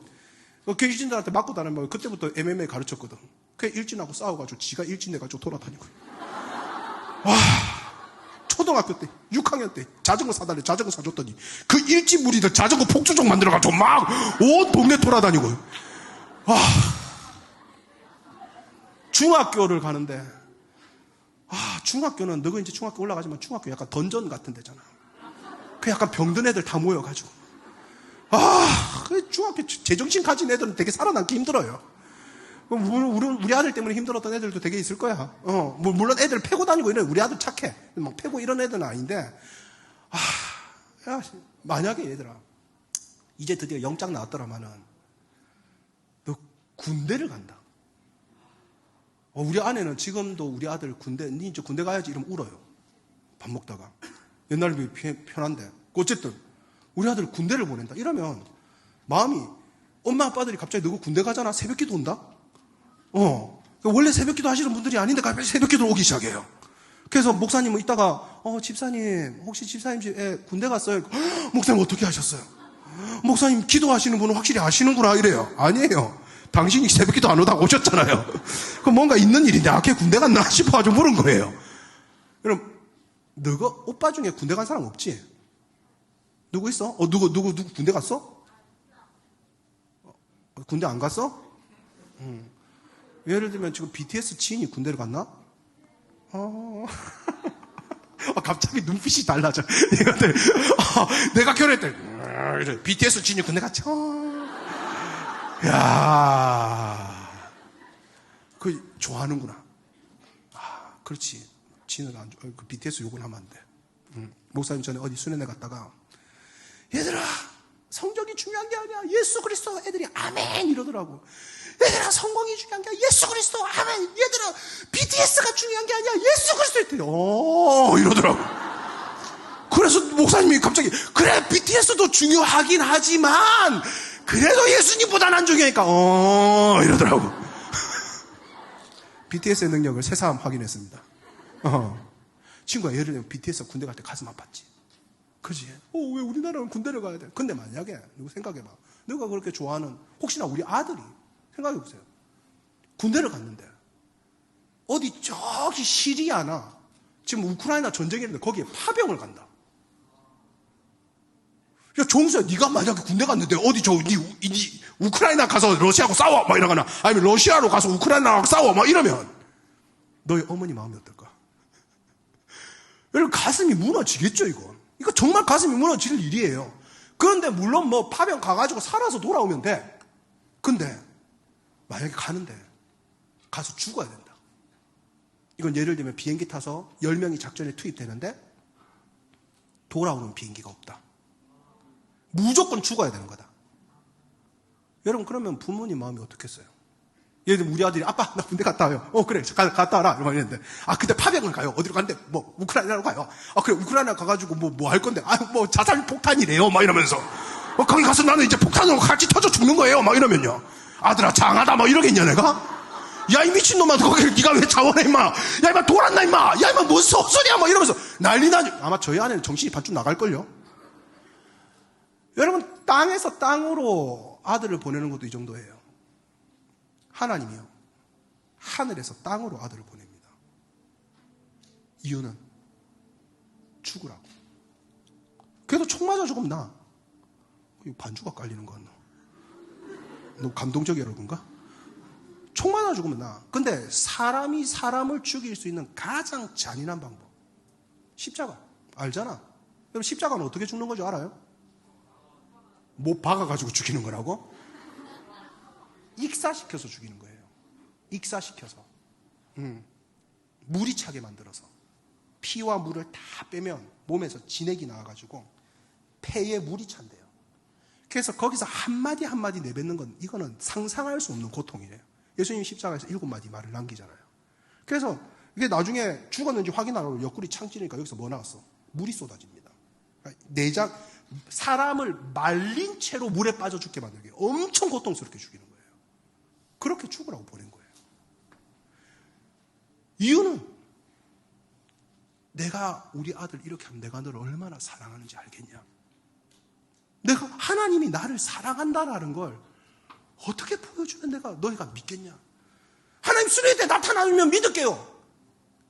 그 일진들한테 맞고 다니면 그때부터 MMA 가르쳤거든. 그 일진하고 싸워가지고 지가 일진 돼가지고 돌아다니고. 와. 초등학교 때, 6학년 때 자전거 사달래 자전거 사줬더니 그 일진 무리들 자전거 폭주족 만들어가지고 막 온 동네 돌아다니고. 중학교를 가는데 중학교는 너가 이제 중학교 올라가지만 중학교 약간 던전 같은 데잖아. 그 약간 병든 애들 다 모여가지고 그 중학교 제정신 가진 애들은 되게 살아남기 힘들어요. 우리 아들 때문에 힘들었던 애들도 되게 있을 거야. 물론 애들 패고 다니고 이런 우리 아들 착해. 막 패고 이런 애들은 아닌데, 야, 만약에 얘들아, 이제 드디어 영장 나왔더라마는, 너 군대를 간다. 우리 아내는 지금도 우리 아들 니 이제 군대 가야지 이러면 울어요. 밥 먹다가. 옛날에 비해 편한데. 어쨌든, 우리 아들 군대를 보낸다. 이러면, 마음이, 엄마 아빠들이 갑자기 너가 군대 가잖아? 새벽 기도 온다? 원래 새벽 기도 하시는 분들이 아닌데 갑자기 새벽 기도 오기 시작해요. 그래서 목사님은 이따가, 집사님, 혹시 집사님 집에 군대 갔어요? 목사님 어떻게 하셨어요? 목사님 기도하시는 분은 확실히 아시는구나 이래요. 아니에요. 당신이 새벽 기도 안 오다가 오셨잖아요. 그럼 뭔가 있는 일인데, 걔 군대 갔나 싶어가지고 물은 거예요. 그럼, 너가 오빠 중에 군대 간 사람 없지? 누구 있어? 누구 군대 갔어? 군대 안 갔어? 예를 들면 지금 BTS 지인이 군대를 갔나? 갑자기 눈빛이 달라져. 내가 결혼했대. BTS 지인이 군대 갔지? 야, 그 좋아하는구나. 그렇지. 지인을 안 좋아. 그 BTS 욕을 하면 안 돼. 목사님 전에 어디 수련회 갔다가 얘들아 성적이 중요한 게 아니야. 예수 그리스도. 애들이 아멘 이러더라고. 얘들아 성공이 중요한 게 아니야. 예수 그리스도. 아멘. 얘들아 BTS가 중요한 게 아니야. 예수 그리스도. 했더니 이러더라고. 그래서 목사님이 갑자기 그래 BTS도 중요하긴 하지만 그래도 예수님보다는 안 중요하니까 이러더라고. BTS의 능력을 새삼 확인했습니다. 친구가 예를 들면 BTS 군대 갈 때 가슴 아팠지. 그지? 왜 우리나라는 군대를 가야 돼? 근데 만약에, 누구 생각해봐. 너가 그렇게 좋아하는, 혹시나 우리 아들이, 생각해보세요. 군대를 갔는데, 어디 저기 시리아나, 지금 우크라이나 전쟁이는데 거기에 파병을 간다. 야, 종수야, 네가 만약에 군대 갔는데, 어디 니 우크라이나 가서 러시아하고 싸워! 막 이러거나, 아니면 러시아로 가서 우크라이나하고 싸워! 막 이러면, 너의 어머니 마음이 어떨까? 여러분, 가슴이 무너지겠죠, 이건. 이거 정말 가슴이 무너질 일이에요. 그런데 물론 뭐 파병 가가지고 살아서 돌아오면 돼. 근데 만약에 가는데 가서 죽어야 된다. 이건 예를 들면 비행기 타서 10명이 작전에 투입되는데 돌아오는 비행기가 없다. 무조건 죽어야 되는 거다. 여러분 그러면 부모님 마음이 어떻겠어요? 예를 들면 우리 아들이 아빠 나 군대 갔다 와요. 그래 갔다 와라 이러면 이랬는데 근데 파병을 가요. 어디로 가는데 뭐 우크라이나로 가요. 그래 우크라이나 가가지고 뭐 할 건데 뭐 자살 폭탄이래요 막 이러면서 거기 가서 나는 이제 폭탄으로 같이 터져 죽는 거예요 막 이러면요. 아들아 장하다 막 이러겠냐 내가? 야, 이 미친놈아, 거기를 네가 왜 자원해, 임마. 야, 임마, 돌았나, 임마. 야, 임마, 뭔 헛소리야, 막 이러면서 난리 나죠. 아마 저희 아내는 정신이 반쯤 나갈걸요. 여러분, 땅에서 땅으로 아들을 보내는 것도 이 정도예요. 하나님이요, 하늘에서 땅으로 아들을 보냅니다. 이유는 죽으라고. 그래도 총 맞아 죽으면 나. 이거 반주가 깔리는 거 같나? 너무 감동적이야, 그런가? 총 맞아 죽으면 나. 근데 사람이 사람을 죽일 수 있는 가장 잔인한 방법, 십자가. 알잖아. 여러분, 십자가는 어떻게 죽는 거죠? 알아요? 못 박아가지고 죽이는 거라고? 익사시켜서 죽이는 거예요. 익사시켜서. 물이 차게 만들어서 피와 물을 다 빼면 몸에서 진액이 나와가지고 폐에 물이 찬대요. 그래서 거기서 한마디 한마디 내뱉는 건, 이거는 상상할 수 없는 고통이래요. 예수님 십자가에서 7마디 말을 남기잖아요. 그래서 이게 나중에 죽었는지 확인하려고 옆구리 창 찌르니까 여기서 뭐 나왔어? 물이 쏟아집니다. 내장, 사람을 말린 채로 물에 빠져 죽게 만들게 엄청 고통스럽게 죽이는 거예요. 그렇게 죽으라고 보낸 거예요. 이유는 내가 우리 아들 이렇게 하면 내가 너를 얼마나 사랑하는지 알겠냐? 내가, 하나님이 나를 사랑한다라는 걸 어떻게 보여주면 너희가 믿겠냐? 하나님 수련회 때 나타나면 믿을게요.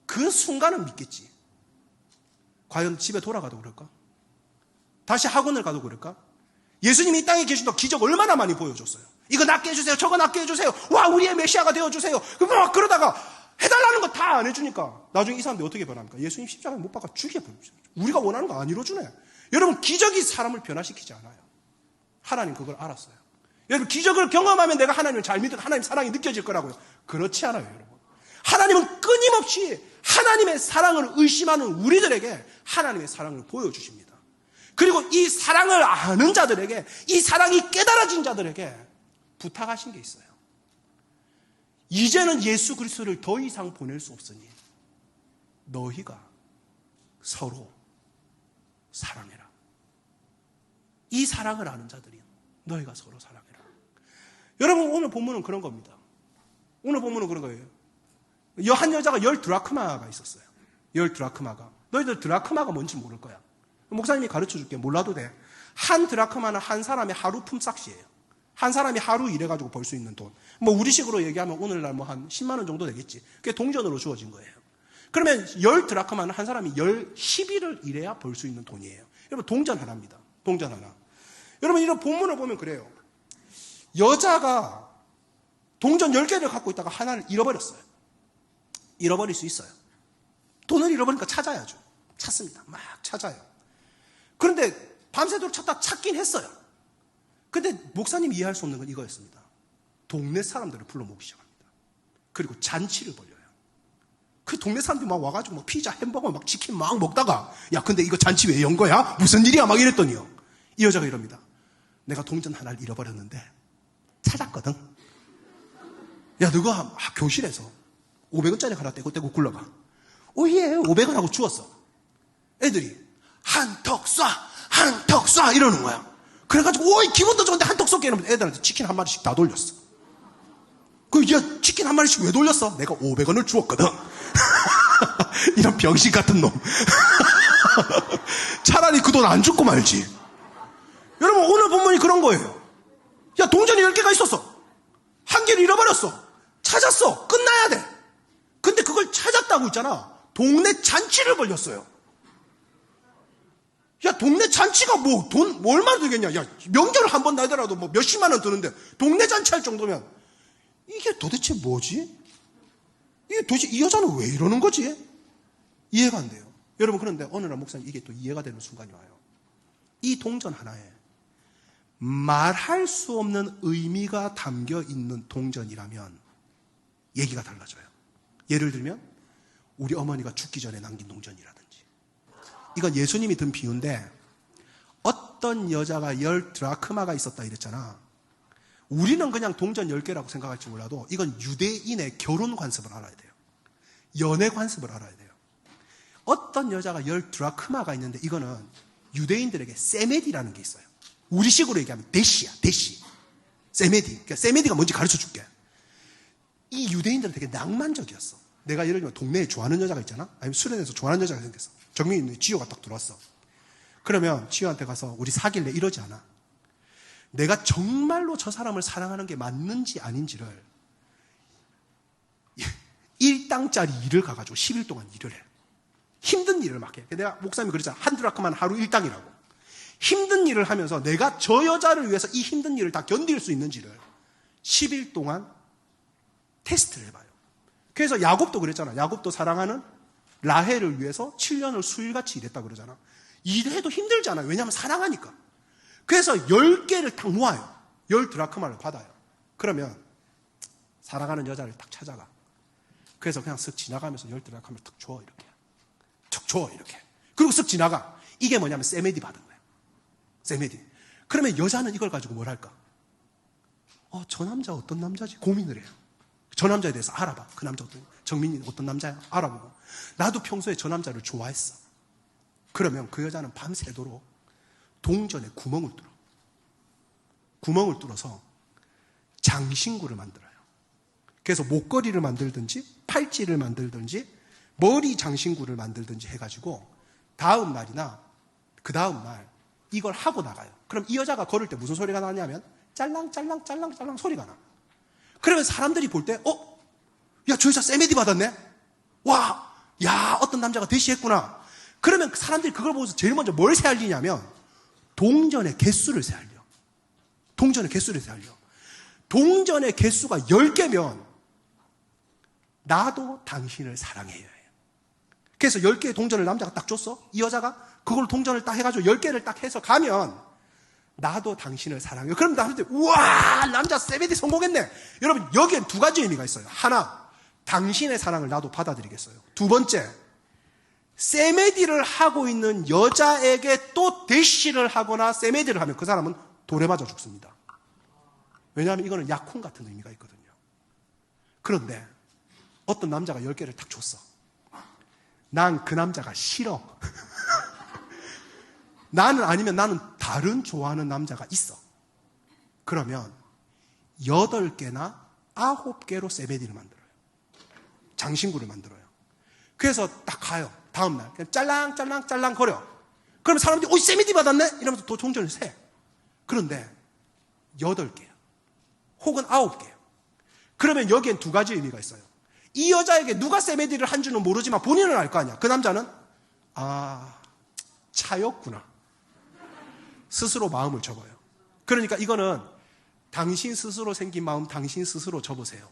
그 순간은 믿겠지. 과연 집에 돌아가도 그럴까? 다시 학원을 가도 그럴까? 예수님이 이 땅에 계신다고 기적 얼마나 많이 보여줬어요. 이거 낫게 해주세요. 저거 낫게 해주세요. 와, 우리의 메시아가 되어주세요. 막 그러다가 해달라는 거 다 안 해주니까 나중에 이 사람들이 어떻게 변합니까? 예수님 십자가에 못 박아 죽여버리죠. 우리가 원하는 거 안 이루어주네. 여러분, 기적이 사람을 변화시키지 않아요. 하나님 그걸 알았어요. 여러분, 기적을 경험하면 내가 하나님을 잘 믿고 하나님 사랑이 느껴질 거라고요? 그렇지 않아요, 여러분. 하나님은 끊임없이 하나님의 사랑을 의심하는 우리들에게 하나님의 사랑을 보여주십니다. 그리고 이 사랑을 아는 자들에게, 이 사랑이 깨달아진 자들에게 부탁하신 게 있어요. 이제는 예수 그리스도를 더 이상 보낼 수 없으니 너희가 서로 사랑해라. 이 사랑을 아는 자들이 너희가 서로 사랑해라. 여러분, 오늘 본문은 그런 겁니다. 오늘 본문은 그런 거예요. 한 여자가 10드라크마가 있었어요. 10드라크마가. 너희들 드라크마가 뭔지 모를 거야. 목사님이 가르쳐 줄게. 몰라도 돼. 한 드라크마는 한 사람의 하루 품삯이에요. 한 사람이 하루 일해가지고 벌 수 있는 돈. 뭐 우리식으로 얘기하면 오늘날 뭐 한 10만 원 정도 되겠지. 그게 동전으로 주어진 거예요. 그러면 10드라크마는 한 사람이 10일을 일해야 벌 수 있는 돈이에요. 여러분, 동전 하나입니다. 동전 하나. 여러분, 이런 본문을 보면 그래요. 여자가 동전 10개를 갖고 있다가 하나를 잃어버렸어요. 잃어버릴 수 있어요. 돈을 잃어버리니까 찾아야죠. 찾습니다. 막 찾아요. 그런데 밤새도록 찾긴 했어요. 근데 목사님이 이해할 수 없는 건 이거였습니다. 동네 사람들을 불러 모으기 시작합니다. 그리고 잔치를 벌여요. 그 동네 사람들이 막 와가지고 막 피자, 햄버거, 막 치킨 막 먹다가, 야, 근데 이거 잔치 왜 연 거야? 무슨 일이야? 막 이랬더니요, 이 여자가 이럽니다. 내가 동전 하나를 잃어버렸는데 찾았거든. 야, 너가 교실에서 500원짜리 하나 떼고 굴러가. 오예, 500원 하고 주웠어. 애들이 한턱 쏴 이러는 거야. 그래가지고 오이, 기분도 좋은데 한턱 쏘게 이러면 애들한테 치킨 한 마리씩 다 돌렸어. 야, 치킨 한 마리씩 왜 돌렸어? 내가 500원을 주었거든. 이런 병신 같은 놈. 차라리 그 돈 안 줬고 말지. 여러분, 오늘 본문이 그런 거예요. 야, 동전이 10개가 있었어. 한 개를 잃어버렸어. 찾았어. 끝나야 돼. 근데 그걸 찾았다고 있잖아. 동네 잔치를 벌였어요. 야, 동네 잔치가 뭐 얼마나 들겠냐. 야, 명절을 한 번 나더라도 뭐 몇십만 원 드는데 동네 잔치 할 정도면 이게 도대체 뭐지? 이게 도대체 이 여자는 왜 이러는 거지? 이해가 안 돼요. 여러분, 그런데 어느 날 목사님 이게 또 이해가 되는 순간이 와요. 이 동전 하나에 말할 수 없는 의미가 담겨 있는 동전이라면 얘기가 달라져요. 예를 들면 우리 어머니가 죽기 전에 남긴 동전이라든지. 이건 예수님이 든 비유인데, 어떤 여자가 10드라크마가 있었다 이랬잖아. 우리는 그냥 동전 10개라고 생각할지 몰라도 이건 유대인의 결혼 관습을 알아야 돼요. 연애 관습을 알아야 돼요. 어떤 여자가 10드라크마가 있는데 이거는 유대인들에게 세메디라는 게 있어요. 우리식으로 얘기하면 대시야, 대시. 세메디. 그러니까 세메디가 뭔지 가르쳐 줄게. 이 유대인들은 되게 낭만적이었어. 내가 예를 들면 동네에 좋아하는 여자가 있잖아. 아니면 수련회에서 좋아하는 여자가 생겼어. 정민이 지효가 딱 들어왔어. 그러면 지효한테 가서 우리 사귈래 이러지 않아. 내가 정말로 저 사람을 사랑하는 게 맞는지 아닌지를 1당짜리 일을 가가지고 10일 동안 일을 해. 힘든 일을 막 해. 내가 목사님이 그러잖아. 한 드라크만 하루 1당이라고. 힘든 일을 하면서 내가 저 여자를 위해서 이 힘든 일을 다 견딜 수 있는지를 10일 동안 테스트를 해봐요. 그래서 야곱도 그랬잖아. 야곱도 사랑하는 라헬을 위해서 7년을 수일같이 일했다 그러잖아. 일해도 힘들잖아요. 왜냐하면 사랑하니까. 그래서 10개를 딱 모아요. 10드라크마를 받아요. 그러면 사랑하는 여자를 딱 찾아가. 그래서 그냥 쓱 지나가면서 10드라크마를 탁 줘 이렇게. 툭 줘 이렇게. 그리고 쓱 지나가. 이게 뭐냐면 세메디 받은 거야. 세메디. 그러면 여자는 이걸 가지고 뭘 할까? 저 남자 어떤 남자지? 고민을 해요. 저 남자에 대해서 알아봐. 그 남자 정민이 어떤 남자야? 알아보고. 나도 평소에 저 남자를 좋아했어. 그러면 그 여자는 밤새도록 동전에 구멍을 뚫어. 구멍을 뚫어서 장신구를 만들어요. 그래서 목걸이를 만들든지 팔찌를 만들든지 머리 장신구를 만들든지 해가지고 다음 날이나 그 다음 날 이걸 하고 나가요. 그럼 이 여자가 걸을 때 무슨 소리가 나냐면 짤랑짤랑짤랑짤랑 소리가 나. 그러면 사람들이 볼 때 야, 저 여자 세메디 받았네? 와, 야, 어떤 남자가 대시했구나. 그러면 사람들이 그걸 보고서 제일 먼저 뭘 세알리냐면 동전의 개수를 세알려. 동전의 개수를 세알려. 동전의 개수가 10개면 나도 당신을 사랑해요. 그래서 10개의 동전을 남자가 딱 줬어. 이 여자가 그걸 동전을 딱 해가지고 10개를 딱 해서 가면 나도 당신을 사랑해요. 그럼 나한테 우와, 남자 세메디 성공했네. 여러분, 여기엔 두 가지 의미가 있어요. 하나, 당신의 사랑을 나도 받아들이겠어요. 두 번째, 세메디를 하고 있는 여자에게 또 대시를 하거나 세메디를 하면 그 사람은 돌에 맞아 죽습니다. 왜냐하면 이거는 약혼 같은 의미가 있거든요. 그런데 어떤 남자가 10개를 딱 줬어. 난 그 남자가 싫어. 나는 다른 좋아하는 남자가 있어. 그러면 8개나 9개로 세메디를 만들어요. 장신구를 만들어요. 그래서 딱 가요. 다음날. 그냥 짤랑짤랑짤랑 거려. 그러면 사람들이 세메디 받았네? 이러면서 또 동전을 세. 그런데 8개야. 혹은 9개야. 그러면 여기엔 두 가지 의미가 있어요. 이 여자에게 누가 세메디를 한 줄은 모르지만 본인은 알 거 아니야. 그 남자는 차였구나. 스스로 마음을 접어요. 그러니까 이거는 당신 스스로 생긴 마음 당신 스스로 접으세요.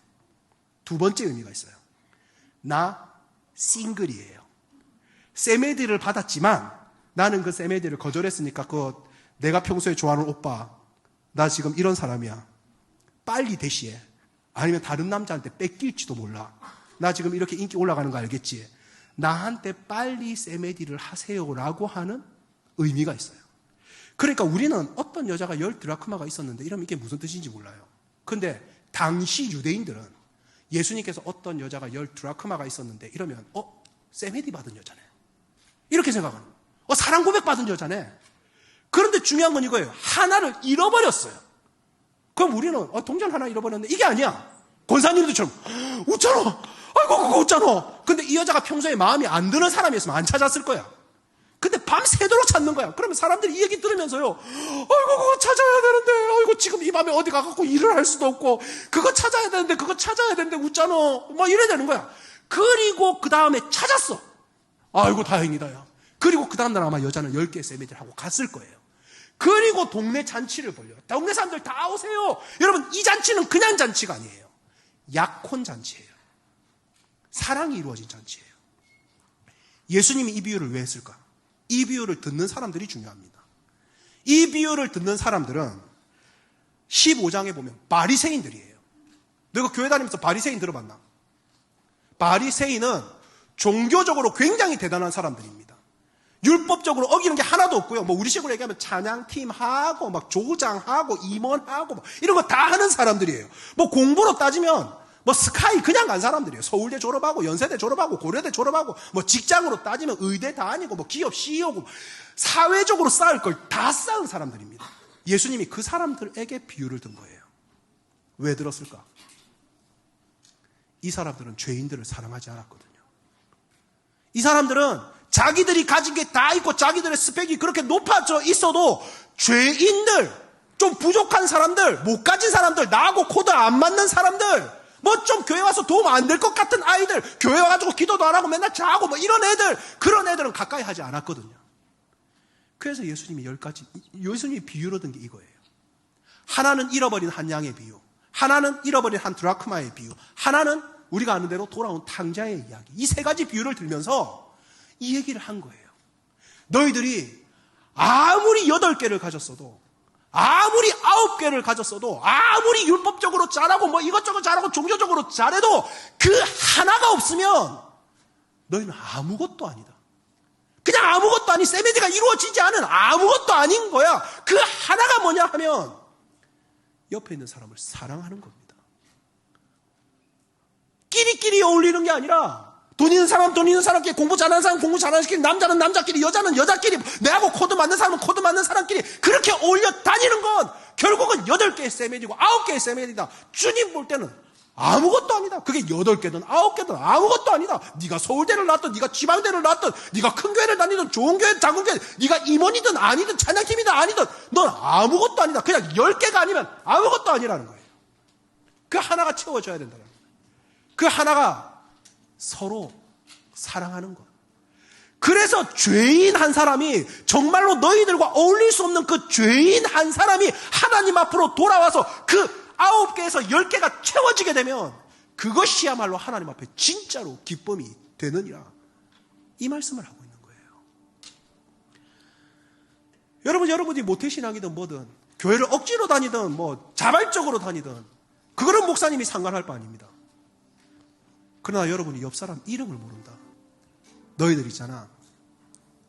두 번째 의미가 있어요. 나 싱글이에요. 세메디를 받았지만 나는 그 세메디를 거절했으니까 내가 평소에 좋아하는 오빠, 나 지금 이런 사람이야. 빨리 대시해. 아니면 다른 남자한테 뺏길지도 몰라. 나 지금 이렇게 인기 올라가는 거 알겠지? 나한테 빨리 세메디를 하세요라고 하는 의미가 있어요. 그러니까 우리는 어떤 여자가 10드라크마가 있었는데 이러면 이게 무슨 뜻인지 몰라요. 근데 당시 유대인들은 예수님께서 어떤 여자가 10드라크마가 있었는데 이러면 세메디 받은 여자네. 이렇게 생각하는 거예요. 사랑 고백 받은 여자네. 그런데 중요한 건 이거예요. 하나를 잃어버렸어요. 그럼 우리는 동전 하나 잃어버렸는데 이게 아니야. 권사님들처럼 웃잖아. 아이고 그거 웃잖아. 근데 이 여자가 평소에 마음이 안 드는 사람이었으면 안 찾았을 거야. 근데 밤새도록 찾는 거야. 그러면 사람들이 이 얘기 들으면서요. 아이고 그거 찾아야 되는데. 아이고 지금 이 밤에 어디 가갖고 일을 할 수도 없고. 그거 찾아야 되는데 웃잖아. 막 이래야 되는 거야. 그리고 그 다음에 찾았어. 아이고 다행이다 야. 그리고 그 다음날 아마 여자는 10개 세메디를 하고 갔을 거예요. 그리고 동네 잔치를 벌려요. 동네 사람들 다 오세요. 여러분 이 잔치는 그냥 잔치가 아니에요. 약혼 잔치예요. 사랑이 이루어진 잔치예요. 예수님이 이 비유를 왜 했을까? 이 비유를 듣는 사람들이 중요합니다. 이 비유를 듣는 사람들은 15장에 보면 바리새인들이에요. 너가 교회 다니면서 바리새인 들어봤나? 바리새인은 종교적으로 굉장히 대단한 사람들입니다. 율법적으로 어기는 게 하나도 없고요. 우리 식으로 얘기하면 찬양팀하고 조장하고 임원하고 이런 거 다 하는 사람들이에요. 공부로 따지면 스카이 그냥 간 사람들이에요. 서울대 졸업하고 연세대 졸업하고 고려대 졸업하고 직장으로 따지면 의대 다니고 기업 CEO고 사회적으로 쌓을 걸 다 쌓은 사람들입니다. 예수님이 그 사람들에게 비유를 든 거예요. 왜 들었을까? 이 사람들은 죄인들을 사랑하지 않았거든요. 이 사람들은 자기들이 가진 게 다 있고 자기들의 스펙이 그렇게 높아져 있어도 죄인들, 좀 부족한 사람들, 못 가진 사람들, 나하고 코드 안 맞는 사람들, 뭐 좀 교회 와서 도움 안 될 것 같은 아이들, 교회 와가지고 기도도 안 하고 맨날 자고 뭐 이런 애들, 그런 애들은 가까이 하지 않았거든요. 그래서 예수님이 예수님이 비유로 든 게 이거예요. 하나는 잃어버린 한 양의 비유, 하나는 잃어버린 한 드라크마의 비유, 하나는 우리가 아는 대로 돌아온 탕자의 이야기. 이 세 가지 비유를 들면서 이 얘기를 한 거예요. 너희들이 아무리 8개를 가졌어도, 아무리 9개를 가졌어도, 아무리 율법적으로 잘하고 뭐 이것저것 잘하고 종교적으로 잘해도 그 하나가 없으면 너희는 아무것도 아니다. 그냥 아무것도 아닌, 세메디가 이루어지지 않은 아무것도 아닌 거야. 그 하나가 뭐냐 하면 옆에 있는 사람을 사랑하는 겁니다. 끼리끼리 어울리는 게 아니라 돈 있는 사람, 돈 있는 사람끼리, 공부 잘하는 사람, 공부 잘하는 사람끼리, 남자는 남자끼리, 여자는 여자끼리, 내하고 코드 맞는 사람은 코드 맞는 사람끼리 그렇게 어울려 다니는 건 결국은 8개의 세메디고 9개의 세메디다. 주님 볼 때는 아무것도 아니다. 그게 8개든 9개든 아무것도 아니다. 네가 서울대를 나왔든, 네가 지방대를 나왔든, 네가 큰 교회를 다니든, 좋은 교회, 작은 교회, 네가 임원이든 아니든, 찬양팀이든 아니든, 넌 아무것도 아니다. 그냥 10개가 아니면 아무것도 아니라는 거예요. 그 하나가 채워져야 된다는 거예요. 그 하나가 서로 사랑하는 것. 그래서 죄인 한 사람이, 정말로 너희들과 어울릴 수 없는 그 죄인 한 사람이 하나님 앞으로 돌아와서 그 9개에서 10개가 채워지게 되면 그것이야말로 하나님 앞에 진짜로 기쁨이 되느니라. 이 말씀을 하고 있는 거예요. 여러분이 모태신앙이든 뭐든, 교회를 억지로 다니든 뭐 자발적으로 다니든, 그거는 목사님이 상관할 바 아닙니다. 그러나 여러분이 옆 사람 이름을 모른다. 너희들 있잖아,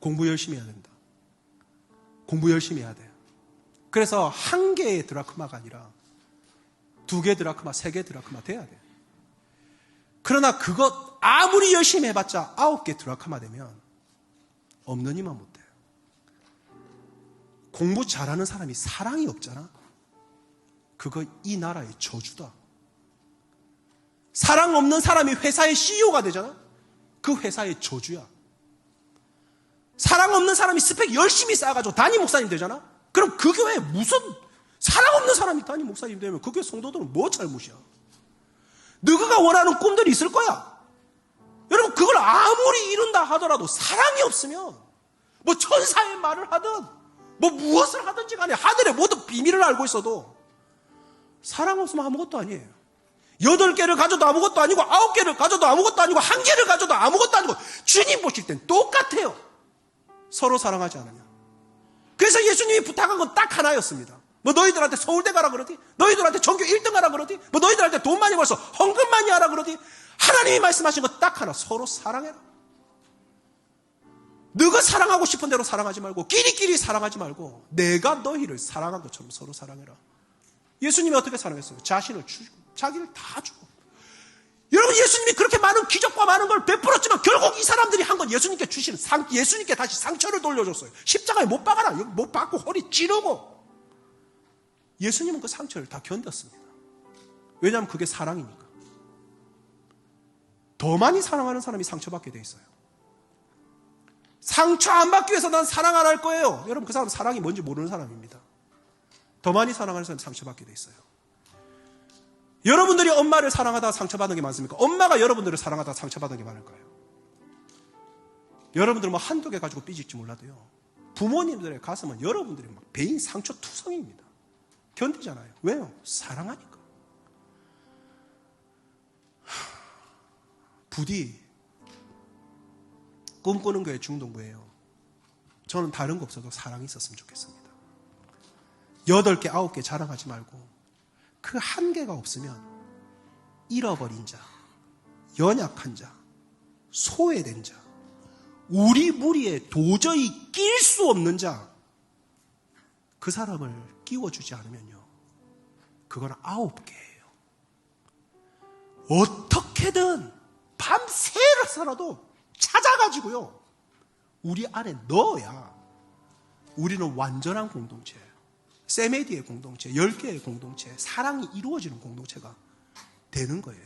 공부 열심히 해야 된다. 공부 열심히 해야 돼. 그래서 1개의 드라크마가 아니라 2개 드라크마, 3개 드라크마 돼야 돼. 그러나 그것 아무리 열심히 해봤자 9개 드라크마 되면 없는 이만 못돼. 공부 잘하는 사람이 사랑이 없잖아. 그거 이 나라의 저주다. 사랑 없는 사람이 회사의 CEO가 되잖아. 그 회사의 저주야. 사랑 없는 사람이 스펙 열심히 쌓아가지고 담임 목사님 되잖아. 그럼 그 교회에 무슨 사랑 없는 사람이 담임 목사님 되면 그 교회 성도들은 뭐 잘못이야? 너가 원하는 꿈들이 있을 거야. 여러분, 그걸 아무리 이룬다 하더라도 사랑이 없으면 뭐 천사의 말을 하든 뭐 무엇을 하든지 간에 하늘의 모든 비밀을 알고 있어도 사랑 없으면 아무것도 아니에요. 8개를 가져도 아무것도 아니고 9개를 가져도 아무것도 아니고 1개를 가져도 아무것도 아니고 주님 보실 땐 똑같아요. 서로 사랑하지 않으면. 그래서 예수님이 부탁한 건 딱 하나였습니다. 뭐 너희들한테 서울대 가라 그러지? 너희들한테 전교 1등 하라 그러지? 뭐 너희들한테 돈 많이 벌어서 헌금 많이 하라 그러지? 하나님이 말씀하신 거 딱 하나, 서로 사랑해라. 너가 사랑하고 싶은 대로 사랑하지 말고 끼리끼리 사랑하지 말고 내가 너희를 사랑한 것처럼 서로 사랑해라. 예수님이 어떻게 사랑했어요? 자신을 주고 자기를 다 주고. 여러분, 예수님이 그렇게 많은 기적과 많은 걸 베풀었지만 결국 이 사람들이 한 건 예수님께 주시는 예수님께 다시 상처를 돌려줬어요. 십자가에 못 박아라. 못 박고 허리 찌르고. 예수님은 그 상처를 다 견뎠습니다. 왜냐하면 그게 사랑이니까. 더 많이 사랑하는 사람이 상처받게 돼 있어요. 상처 안 받기 위해서 난 사랑 안 할 거예요. 여러분, 그 사람은 사랑이 뭔지 모르는 사람입니다. 더 많이 사랑하는 사람이 상처받게 돼 있어요. 여러분들이 엄마를 사랑하다가 상처받는 게 많습니까? 엄마가 여러분들을 사랑하다가 상처받는 게 많을까요? 여러분들 뭐 한두 개 가지고 삐질지 몰라도요, 부모님들의 가슴은 여러분들이 막 배인 상처 투성입니다. 견디잖아요. 왜요? 사랑하니까. 부디 꿈꾸는 교회 중동부예요. 저는 다른 거 없어도 사랑이 있었으면 좋겠습니다. 8개, 9개 자랑하지 말고 그 1개가 없으면 잃어버린 자, 연약한 자, 소외된 자, 우리 무리에 도저히 낄 수 없는 자, 그 사람을 끼워주지 않으면요, 그건 9개예요. 어떻게든 밤새라도 찾아가지고요, 우리 안에 넣어야 우리는 완전한 공동체, 세메디의 공동체, 10개의 공동체, 사랑이 이루어지는 공동체가 되는 거예요.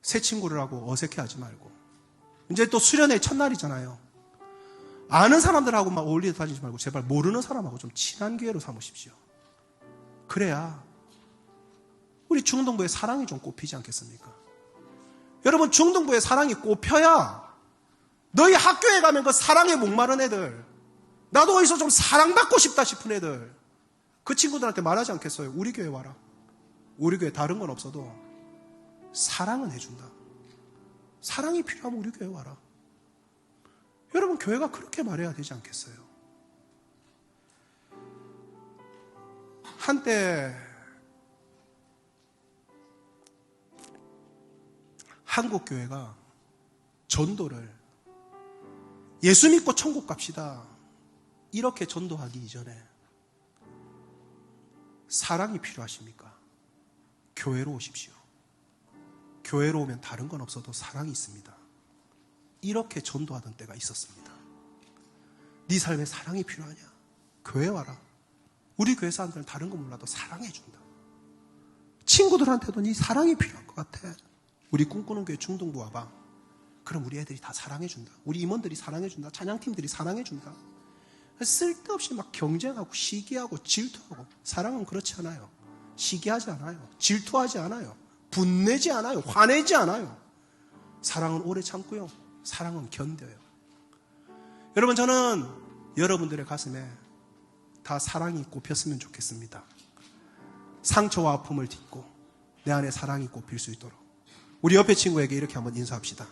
새 친구를 하고 어색해하지 말고. 이제 또 수련회 첫날이잖아요. 아는 사람들하고만 어울리다 다니지 말고 제발 모르는 사람하고 좀 친한 기회로 삼으십시오. 그래야 우리 중등부의 사랑이 좀 꼽히지 않겠습니까? 여러분, 중등부의 사랑이 꼽혀야 너희 학교에 가면 그 사랑에 목마른 애들, 나도 어디서 좀 사랑받고 싶다 싶은 애들, 그 친구들한테 말하지 않겠어요? 우리 교회 와라. 우리 교회 다른 건 없어도 사랑은 해준다. 사랑이 필요하면 우리 교회 와라. 여러분, 교회가 그렇게 말해야 되지 않겠어요? 한때 한국 교회가 전도를 예수 믿고 천국 갑시다 이렇게 전도하기 이전에 사랑이 필요하십니까? 교회로 오십시오. 교회로 오면 다른 건 없어도 사랑이 있습니다. 이렇게 전도하던 때가 있었습니다. 네 삶에 사랑이 필요하냐? 교회 와라. 우리 교회 사람들은 다른 거 몰라도 사랑해준다. 친구들한테도 네 사랑이 필요할 것 같아. 우리 꿈꾸는 교회 중등부 와봐. 그럼 우리 애들이 다 사랑해준다. 우리 임원들이 사랑해준다. 찬양팀들이 사랑해준다. 쓸데없이 막 경쟁하고 시기하고 질투하고. 사랑은 그렇지 않아요. 시기하지 않아요. 질투하지 않아요. 분내지 않아요. 화내지 않아요. 사랑은 오래 참고요. 사랑은 견뎌요. 여러분, 저는 여러분들의 가슴에 다 사랑이 꼽혔으면 좋겠습니다. 상처와 아픔을 딛고 내 안에 사랑이 꼽힐 수 있도록 우리 옆에 친구에게 이렇게 한번 인사합시다.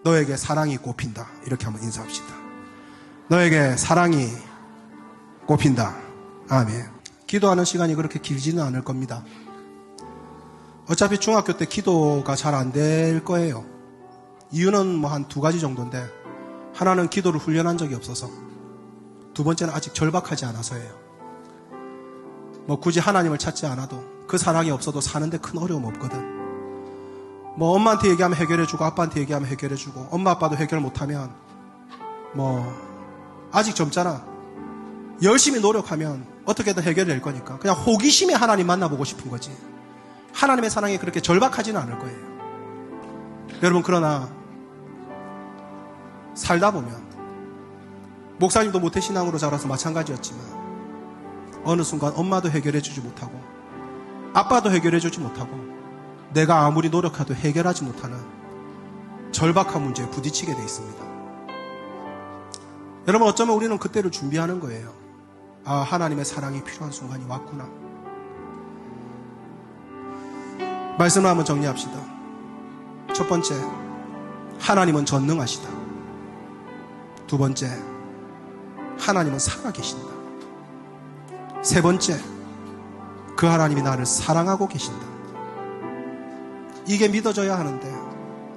너에게 사랑이 꼽힌다. 이렇게 한번 인사합시다. 너에게 사랑이 꼽힌다. 아멘. 기도하는 시간이 그렇게 길지는 않을 겁니다. 어차피 중학교 때 기도가 잘 안 될 거예요. 이유는 뭐 한 2가지 정도인데, 하나는 기도를 훈련한 적이 없어서, 2번째는 아직 절박하지 않아서예요. 뭐 굳이 하나님을 찾지 않아도 그 사랑이 없어도 사는데 큰 어려움 없거든. 뭐 엄마한테 얘기하면 해결해주고 아빠한테 얘기하면 해결해주고, 엄마 아빠도 해결 못하면 뭐 아직 젊잖아. 열심히 노력하면 어떻게든 해결될 거니까 그냥 호기심에 하나님 만나보고 싶은 거지. 하나님의 사랑이 그렇게 절박하지는 않을 거예요. 여러분, 그러나 살다 보면, 목사님도 모태신앙으로 자라서 마찬가지였지만 어느 순간 엄마도 해결해주지 못하고 아빠도 해결해주지 못하고 내가 아무리 노력해도 해결하지 못하는 절박한 문제에 부딪히게 돼 있습니다. 여러분, 어쩌면 우리는 그때를 준비하는 거예요. 아, 하나님의 사랑이 필요한 순간이 왔구나. 말씀을 한번 정리합시다. 첫 번째, 하나님은 전능하시다. 2번째, 하나님은 살아계신다. 3번째, 그 하나님이 나를 사랑하고 계신다. 이게 믿어져야 하는데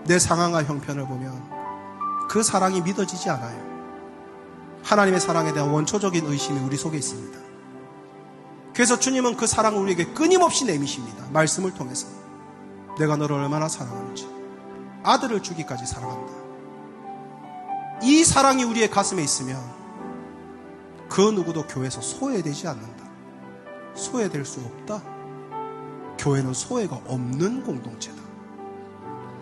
내 상황과 형편을 보면 그 사랑이 믿어지지 않아요. 하나님의 사랑에 대한 원초적인 의심이 우리 속에 있습니다. 그래서 주님은 그 사랑을 우리에게 끊임없이 내미십니다. 말씀을 통해서 내가 너를 얼마나 사랑하는지, 아들을 주기까지 사랑한다. 이 사랑이 우리의 가슴에 있으면 그 누구도 교회에서 소외되지 않는다. 소외될 수 없다. 교회는 소외가 없는 공동체다.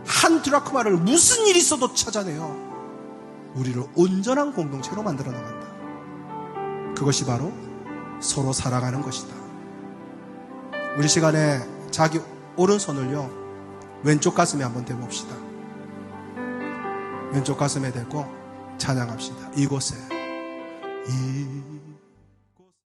한 드라크마를 무슨 일이 있어도 찾아내어 우리를 온전한 공동체로 만들어 나간다. 그것이 바로 서로 사랑하는 것이다. 우리 시간에 자기 오른손을요, 왼쪽 가슴에 한번 대봅시다. 왼쪽 가슴에 대고 찬양합시다. 이곳에